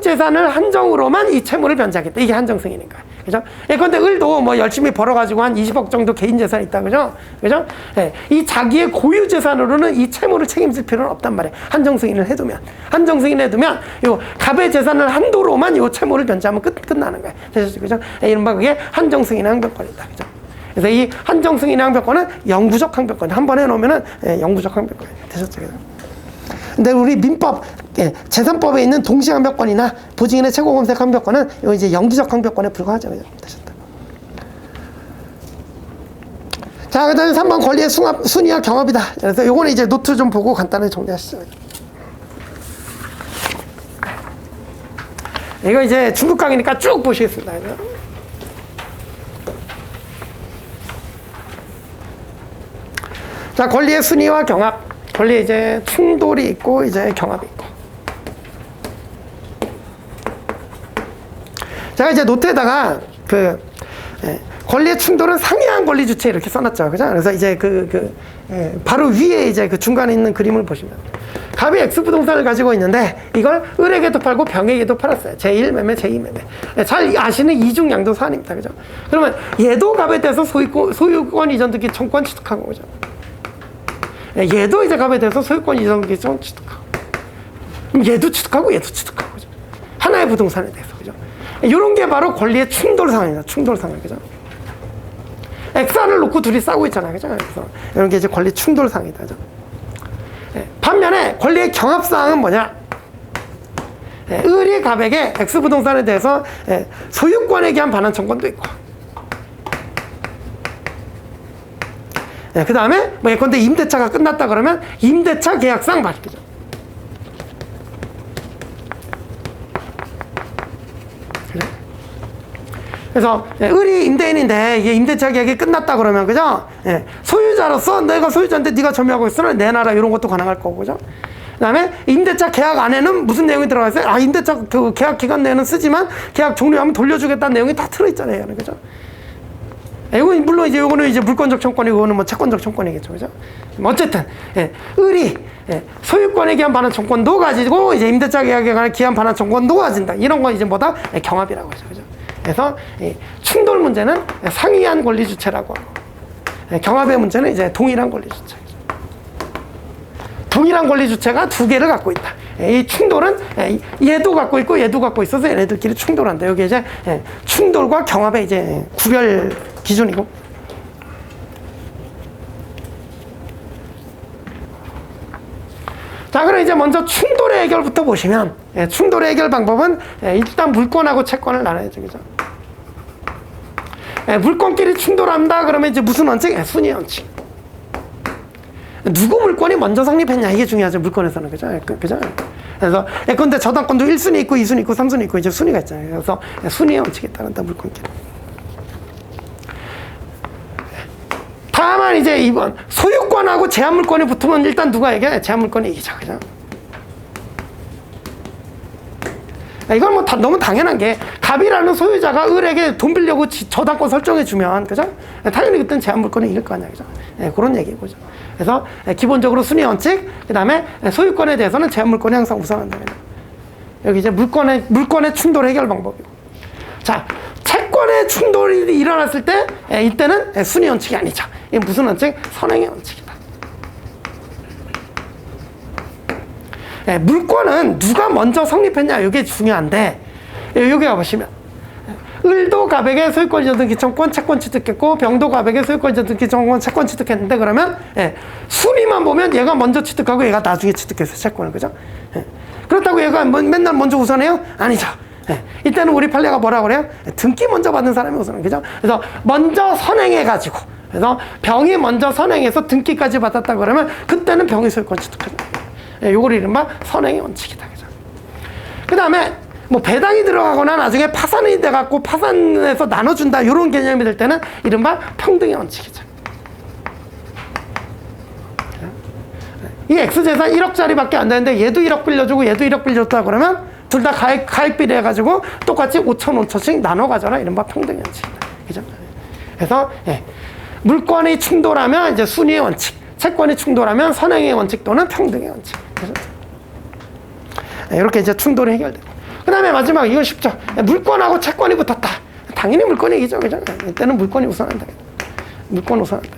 재산을 한정으로만 이 채무를 변제하겠다. 이게 한정승인인 거야. 그죠? 예컨대 을도 뭐 열심히 벌어가지고 한 20억 정도 개인 재산이 있다. 그죠? 그죠? 이 자기의 고유 재산으로는 이 채무를 책임질 필요는 없단 말이에요. 한정승인을 해두면. 한정승인 해두면 요 갑의 재산을 한도로만 요 채무를 변제하면 끝나는 거예요. 되셨죠? 그죠? 이른바 그게 한정승인 항변권이다. 그죠? 그래서 이 한정승인 항변권은 영구적 항변권. 한 번 해놓으면은 영구적 항변권. 되셨죠? 그죠? 근데 우리 민법, 재산법에 있는 동시 항변권이나 보증인의 최고 검색 항변권은 이거 이제 영기적 항변권에 불과하죠. 되셨다. 자, 그 다음에 3번 권리의 순위와 경합이다. 그래서 요거는 이제 노트 좀 보고 간단하게 정리하시죠. 이거 이제 중국 강의니까 쭉 보시겠습니다. 자, 권리의 순위와 경합. 권리에 이제 충돌이 있고 이제 경합이 있고. 제가 이제 노트에다가 권리의 충돌은 상이한 권리 주체 이렇게 써놨죠. 그죠? 그래서 이제 바로 위에 이제 그 중간에 있는 그림을 보시면 갑이 X부동산을 가지고 있는데 이걸 을에게도 팔고 병에게도 팔았어요. 제1 매매, 제2 매매. 잘 아시는 이중양도 사안입니다. 그죠? 그러면 얘도 갑에 대해서 소유권 이전 등기 청구권 취득한 거죠. 얘도 이제 갑에 대해서 소유권 이전 등기 취득하고. 그럼 얘도 취득하고 얘도 취득하고. 그죠? 하나의 부동산에 대해서, 그죠? 이런 게 바로 권리의 충돌 상황이다. 충돌 상황, 그죠? X안을 놓고 둘이 싸우고 있잖아요, 그죠? 그래서 이런 게 이제 권리 충돌 상황이다, 그죠? 반면에 권리의 경합 상황은 뭐냐? 을이 갑에게 X 부동산에 대해서 소유권에 기한 반환 청구권도 있고, 그 다음에 뭐 예컨대 임대차가 끝났다 그러면 임대차 계약상 발표죠. 그래서 을이 임대인인데 이게 임대차 계약이 끝났다 그러면, 그죠? 소유자로서 내가 소유자인데 네가 점유하고 있으면 내놔라, 이런 것도 가능할 거고, 그죠? 그 다음에 임대차 계약 안에는 무슨 내용이 들어가 있어요? 임대차 그 계약 기간 내에는 쓰지만 계약 종료하면 돌려주겠다는 내용이 다 들어있잖아요, 그죠? 이거 물론 이제 요거는 이제 물권적 청권이고, 이거는 뭐 채권적 청권이겠죠, 그죠? 어쨌든 을이 소유권에 기한 반환 청권도 가지고 이제 임대차 계약에 관한 기한 반환 청권도 가진다. 이런 거 이제 뭐다? 경합이라고 하죠, 그죠? 그래서 충돌 문제는 상이한 권리 주체라고 하고, 경합의 문제는 이제 동일한 권리 주체. 동일한 권리 주체가 두 개를 갖고 있다. 이 충돌은 얘도 갖고 있고 얘도 갖고 있어서 얘네들끼리 충돌한다. 여기 이제 충돌과 경합의 이제 구별 기준이고. 자, 그럼 이제 먼저 충돌의 해결부터 보시면, 충돌의 해결 방법은 일단 물권하고 채권을 나눠야죠, 그죠? 물권끼리 충돌한다 그러면 이제 무슨 원칙? 순위 원칙. 누구 물권이 먼저 성립했냐, 이게 중요하죠, 물권에서는, 그죠? 그죠? 그래서 근데 저당권도 1순위 있고 2순위 있고 3순위 있고 이제 순위가 있잖아요. 그래서 순위 원칙에 따른다, 물권끼리. 다만 이제 이번 소유권하고 제한물권이 붙으면 일단 누가 이게 제한물권이 이기죠, 그죠? 이건 뭐 너무 당연한 게, 갑이라는 소유자가 을에게 돈 빌려고 저당권 설정해주면, 그죠? 당연히 그때는 제한물권이 이길 거 아니야, 그죠? 그런 얘기고, 그죠? 그래서 기본적으로 순위 원칙, 그 다음에 소유권에 대해서는 제한물권이 항상 우선한다. 여기 이제 물권의 충돌 해결 방법이고. 자, 채권의 충돌이 일어났을 때, 이때는 순위 원칙이 아니죠. 이게 무슨 원칙? 선행의 원칙이다. 물권은 누가 먼저 성립했냐, 이게 중요한데, 여기 가보시면 을도 갑에게 소유권 이전 등기 청권 채권 취득했고, 병도 갑에게 소유권 이전 등기 청권 채권 취득했는데, 그러면 순위만 보면 얘가 먼저 취득하고 얘가 나중에 취득했어요, 채권을, 그죠? 그렇다고 얘가 맨날 먼저 우선해요? 아니죠. 이때는 우리 판례가 뭐라고 그래요? 등기 먼저 받은 사람이 우선은, 그죠? 그래서 먼저 선행해가지고, 그래서 병이 먼저 선행해서 등기까지 받았다 그러면 그때는 병이 소유권 취득하죠. 요걸 이른바 선행의 원칙이다, 그죠? 그 다음에 뭐 배당이 들어가거나 나중에 파산이 돼갖고 파산해서 나눠준다, 요런 개념이 될 때는 이른바 평등의 원칙이죠. 이 X재산 1억짜리밖에 안 되는데 얘도 1억 빌려주고 얘도 1억 빌려줬다 그러면 둘 다 가입비례 해가지고 똑같이 5천 5천씩 나눠 가져라, 이른바 평등의 원칙이다, 그죠? 그래서 물권이 충돌하면 이제 순위의 원칙, 채권이 충돌하면 선행의 원칙 또는 평등의 원칙. 이렇게 이제 충돌이 해결되고. 그 다음에 마지막, 이건 쉽죠. 물권하고 채권이 붙었다. 당연히 물권이 이기죠, 그죠? 이때는 물권이 우선한다. 물권 우선한다.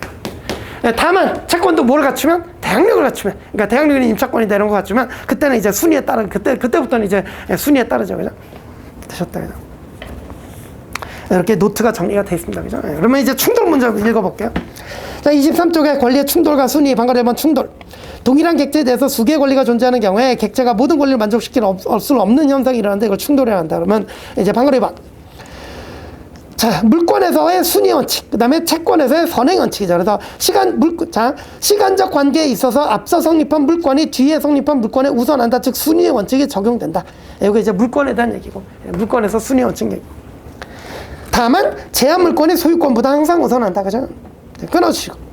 다만 채권도 뭘 갖추면? 대항력을 갖추면. 그러니까 대항력이 임차권이 되는 거 갖추면 그때는 이제 순위에 따른, 그때부터는 이제 순위에 따르죠, 그죠? 되셨다, 그죠? 이렇게 노트가 정리가 되어 있습니다, 그죠? 그러면 이제 충돌 문제 읽어볼게요. 자, 23쪽에 권리의 충돌과 순위, 방금 1번 충돌. 동일한 객체에 대해서 두 개의 권리가 존재하는 경우에 객체가 모든 권리를 만족시킬 수 없는 현상이 일어나는데 이걸 충돌해야 한다. 그러면 이제 방금 1번. 자, 물권에서의 순위 원칙, 그 다음에 채권에서의 선행 원칙이죠. 그래서 시간적 관계에 있어서 앞서 성립한 물권이 뒤에 성립한 물권에 우선한다. 즉, 순위의 원칙이 적용된다. 이게 이제 물권에 대한 얘기고, 물권에서 순위 원칙 얘기고. 다만, 제한 물권이 소유권보다 항상 우선한다. 그죠? 끊어주시고.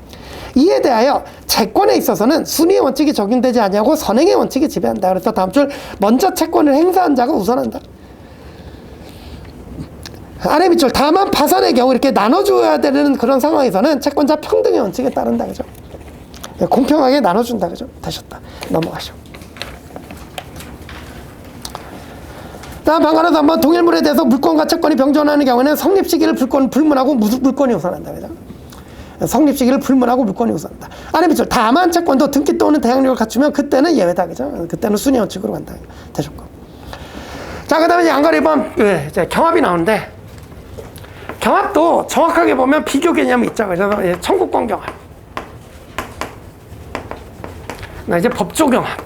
이에 대하여 채권에 있어서는 순위의 원칙이 적용되지 않냐고 선행의 원칙이 지배한다. 그래서 다음 줄, 먼저 채권을 행사한 자가 우선한다. 아래 밑줄, 다만 파산의 경우 이렇게 나눠줘야 되는 그런 상황에서는 채권자 평등의 원칙에 따른다, 그죠? 공평하게 나눠준다, 그죠? 되셨다. 넘어가시오. 다음 방안에서 한번 동일물에 대해서 물권과 채권이 병존하는 경우에는 성립 시기를 불문하고 물권이 우선한다, 그죠? 성립 시기를 불문하고 물권이 우선한다. 아래 밑줄, 다만 채권도 등기 또는 대항력을 갖추면 그때는 예외다, 그죠? 그때는 순위 원칙으로 간다. 되셨고. 자, 그 다음에 이제 양가리범, 이제 경합이 나오는데, 경합도 정확하게 보면 비교 개념이 있죠. 그래서 청구권 경합. 이제 법조 경합.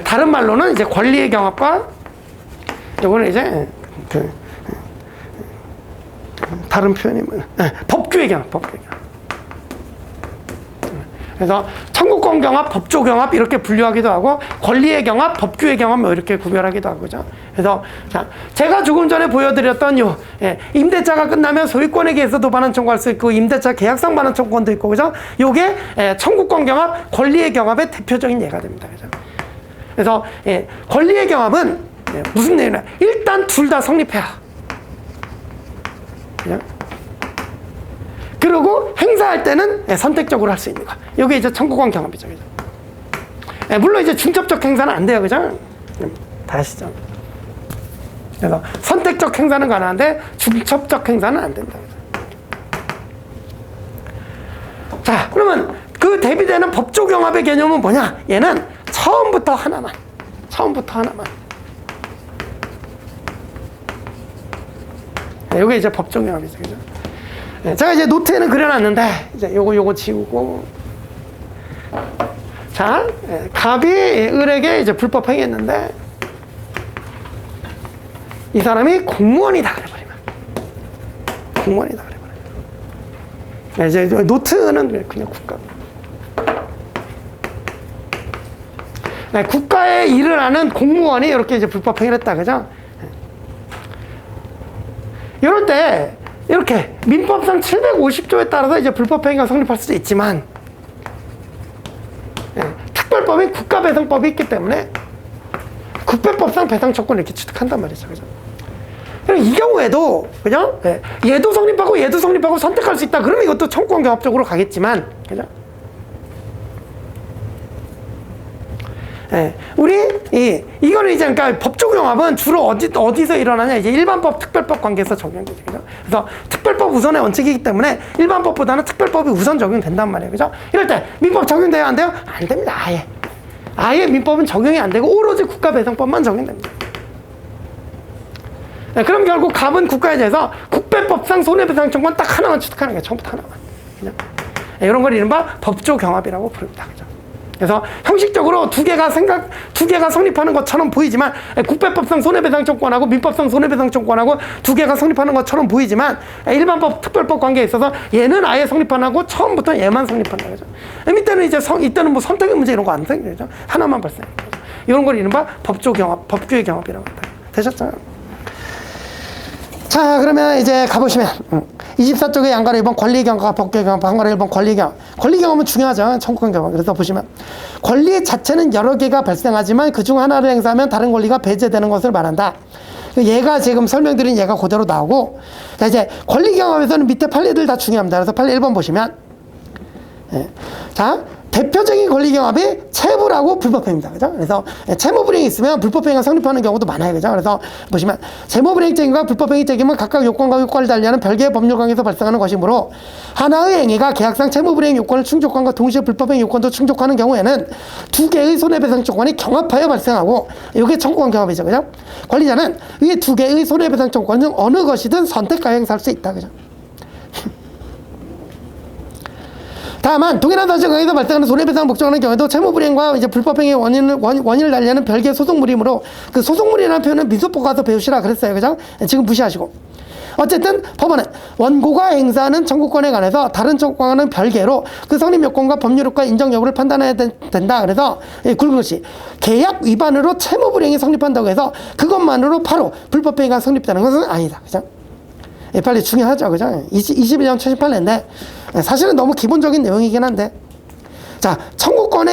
다른 말로는 이제 권리의 경합과, 요거는 이제, 다른 표현이 뭐냐. 법규의 경합, 법규의 경합. 그래서 청구권 경합, 법조 경합 이렇게 분류하기도 하고 권리의 경합, 법규의 경합 뭐 이렇게 구별하기도 하고 그죠. 그래서 자, 제가 조금 전에 보여드렸던 임대차가 끝나면 소유권에 대해서 도반환 청구할 수 있고 임대차 계약상 반환 청구권도 있고 그죠. 요게 청구권 경합, 권리의 경합의 대표적인 예가 됩니다. 그죠. 그래서 권리의 경합은 무슨 내용이냐? 일단 둘 다 성립해야. 그죠? 그리고 행사할 때는 선택적으로 할 수 있는 거. 이게 이제 청구권 경합이죠. 그죠? 물론 이제 중첩적 행사는 안 돼요. 그죠? 다 아시죠? 그래서 선택적 행사는 가능한데 중첩적 행사는 안 된다. 그죠? 자, 그러면 그 대비되는 법조 경합의 개념은 뭐냐? 얘는 처음부터 하나만. 이게 이제 법조 경합이죠. 그죠? 제가 이제 노트에는 그려놨는데, 이제 요거 지우고. 자, 갑이 을에게 이제 불법 행위했는데, 이 사람이 공무원이다 그래버리면. 공무원이다 그래버리면. 이제 노트는 그냥 국가. 국가의 일을 하는 공무원이 이렇게 이제 불법 행위를 했다. 그죠? 이럴 때, 이렇게 민법상 750조에 따라서 이제 불법행위가 성립할 수도 있지만 특별법인 국가배상법이 있기 때문에 국배법상 배상조건을 이렇게 취득한단 말이죠. 그죠? 이 경우에도 그죠? 얘도 성립하고 선택할 수 있다. 그러면 이것도 청구권 경합적으로 가겠지만 그죠? 이거는 이제 그러니까 법조 경합은 주로 어디서 일어나냐? 이제 일반법, 특별법 관계에서 적용되죠. 그죠? 그래서 특별법 우선의 원칙이기 때문에 일반법보다는 특별법이 우선 적용된단 말이에요. 그죠? 이럴 때 민법 적용돼요? 안 돼요? 안 됩니다. 아예 민법은 적용이 안 되고 오로지 국가배상법만 적용됩니다. 그럼 결국 갑은 국가에 대해서 국배법상 손해배상 청구권 딱 하나만 취득하는 거예요. 처음부터 하나만. 그죠? 이런 걸 이른바 법조 경합이라고 부릅니다. 그죠? 그래서 형식적으로 두 개가 성립하는 것처럼 보이지만 국배법상 손해배상 청구권하고 민법상 손해배상 청구권하고 두 개가 성립하는 것처럼 보이지만 일반법, 특별법 관계에 있어서 얘는 아예 성립 안 하고 처음부터 얘만 성립한다. 그죠? 이때는 이제 이때는 뭐 선택의 문제 이런 거 안 생기죠. 하나만 발생해요. 이런 걸 이른바 법조 경합, 법규의 경합이라고 한다. 되셨죠? 자, 그러면 이제 가보시면 24쪽에 양가로 1번 권리 경합, 법규 경합, 한가로 1번 권리 경합. 권리 경합은 중요하죠. 청구권 경합. 그래서 보시면 권리 자체는 여러 개가 발생하지만 그중 하나를 행사하면 다른 권리가 배제되는 것을 말한다. 얘가 지금 설명드린 얘가 그대로 나오고, 자, 이제 권리 경합에서는 밑에 판례들 다 중요합니다. 그래서 판례 1번 보시면, 자, 대표적인 권리 경합이 채무라고 불법행위입니다. 그죠? 그래서 채무불이행이 있으면 불법행위가 성립하는 경우도 많아요. 그죠? 그래서 보시면 채무불이행 책임과 불법행위 책임은 각각 요건과 효과를 달리하는 별개의 법률 관계에서 발생하는 것이므로 하나의 행위가 계약상 채무불이행 요건을 충족함과 동시에 불법행위 요건도 충족하는 경우에는 두 개의 손해배상 청구권이 경합하여 발생하고, 이게 청구권 경합이죠. 그죠? 권리자는 이 두 개의 손해배상 청구권 중 어느 것이든 선택하여 행사할 수 있다. 그죠? 다만 동일한 사실관계에서 발생하는 손해배상을 목적하는 경우에도 채무불이행과 이제 불법행위의 원인을 달리하는 별개의 소송물이므로, 그 소송물이라는 표현은 민소법 가서 배우시라 그랬어요. 그죠? 지금 무시하시고. 어쨌든 법원은 원고가 행사하는 청구권에 관해서 다른 청구권과는 별개로 그 성립 요건과 법률 효과 인정 여부를 판단해야 된다. 그래서 굵은 것이 계약 위반으로 채무불이행이 성립한다고 해서 그것만으로 바로 불법행위가 성립되는 것은 아니다. 그죠? 빨리 중요하죠. 그죠? 21년 78년인데 사실은 너무 기본적인 내용이긴 한데, 자, 청구권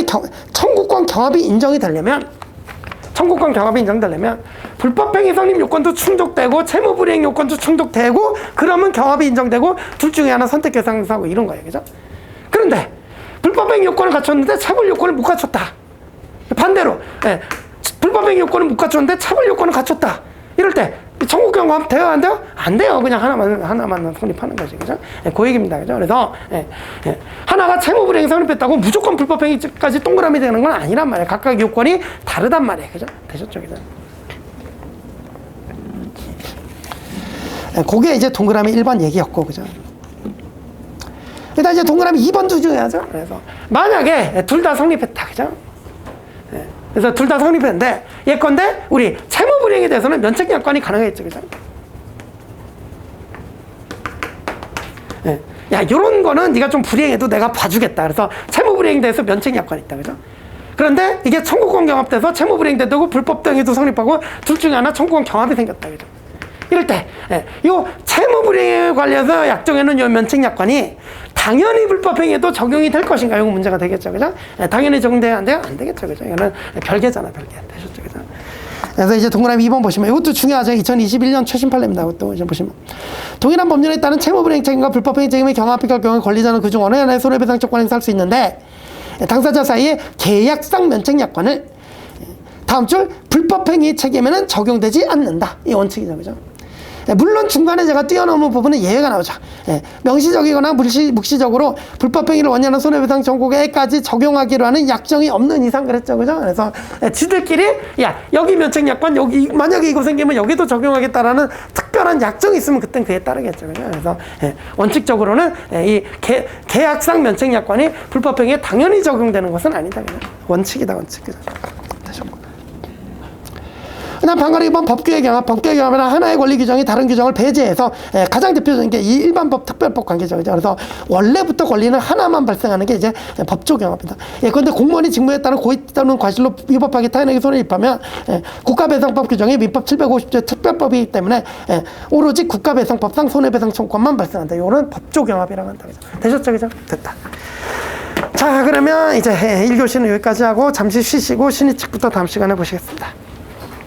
경합이 인정이 되려면 불법행위 성립 요건도 충족되고 채무불이행 요건도 충족되고, 그러면 경합이 인정되고 둘 중에 하나 선택 계상하고 이런 거예요. 그죠? 그런데 불법행위 요건을 갖췄는데 차불 요건을 못 갖췄다. 반대로 불법행위 요건을 못 갖췄는데 차불 요건을 갖췄다. 이럴 때 청구경합 돼요, 안 돼요? 안 돼요. 그냥 하나만 성립하는 거지, 그죠? 예, 그 얘기입니다, 그죠? 그래서 하나가 채무불이행 성립했다고 무조건 불법행위까지 동그라미 되는 건 아니란 말이에요. 각각 요건이 다르단 말이에요, 그죠? 되셨죠, 그죠? 그게 이제 동그라미 1번 얘기였고, 그죠? 일단 이제 동그라미 2번도 중요하죠. 그래서 만약에 둘 다 성립했다, 그죠? 그래서 둘 다 성립했는데 예컨대 우리 채무불이행에 대해서는 면책약관이 가능했죠, 그죠? 야, 요런 거는 네가 좀 불이행해도 내가 봐주겠다. 그래서 채무불이행에 대해서 면책약관이 있다, 그죠? 그런데 이게 청구권 경합돼서 채무불이행도 되고 불법행위도 성립하고 둘 중에 하나 청구권 경합이 생겼다, 그죠? 이럴 때, 요 채무불이행에 관련해서 약정해놓은 요 면책약관이 당연히 불법행위에도 적용이 될 것인가? 이거 문제가 되겠죠, 그죠? 당연히 적용돼야 안 돼요? 안 되겠죠, 그죠? 이거는 별개잖아, 별개. 되셨죠, 그죠? 그래서 이제 동그라미 2번 보시면 이것도 중요하죠. 2021년 최신 판례입니다. 이것도 이제 보시면 동일한 법률에 따른 채무불이행 책임과 불법행위 책임의 경합할 경우에 권리자는 그중 어느 하나의 손해배상 조건을 행사할 수 있는데 당사자 사이의 계약상 면책약관을 다음 줄 불법행위 책임에는 적용되지 않는다. 이 원칙이죠, 그죠? 물론 중간에 제가 뛰어넘은 부분은 예외가 나오죠. 명시적이거나 묵시적으로 불법행위를 원인하는 손해배상 정국에까지 적용하기로 하는 약정이 없는 이상 그랬죠, 그죠? 그래서 지들끼리 야, 여기 면책약관 여기 만약에 이거 생기면 여기도 적용하겠다라는 특별한 약정이 있으면 그땐 그에 따르겠죠, 그죠? 그래서 원칙적으로는 이 계약상 면책약관이 불법행위에 당연히 적용되는 것은 아니다, 그죠? 원칙이다, 원칙, 그죠? 그다음 방관의 2번 법규의 경합. 법규의 경합은 하나의 권리 규정이 다른 규정을 배제해서 가장 대표적인 게 이 일반법, 특별법 관계죠. 그래서 원래부터 권리는 하나만 발생하는 게 이제 법조 경합이다. 그런데 공무원이 직무에 따른 고의 또는 과실로 위법하게 타인에게 손해를 입하면 국가배상법 규정이 민법 750조 특별법이기 때문에 오로지 국가배상법상 손해배상 청구권만 발생한다. 이거는 법조 경합이라고 한다. 되셨죠, 그죠? 됐다. 자, 그러면 이제 1교시는 여기까지 하고 잠시 쉬시고 신의칙부터 다음 시간에 보시겠습니다.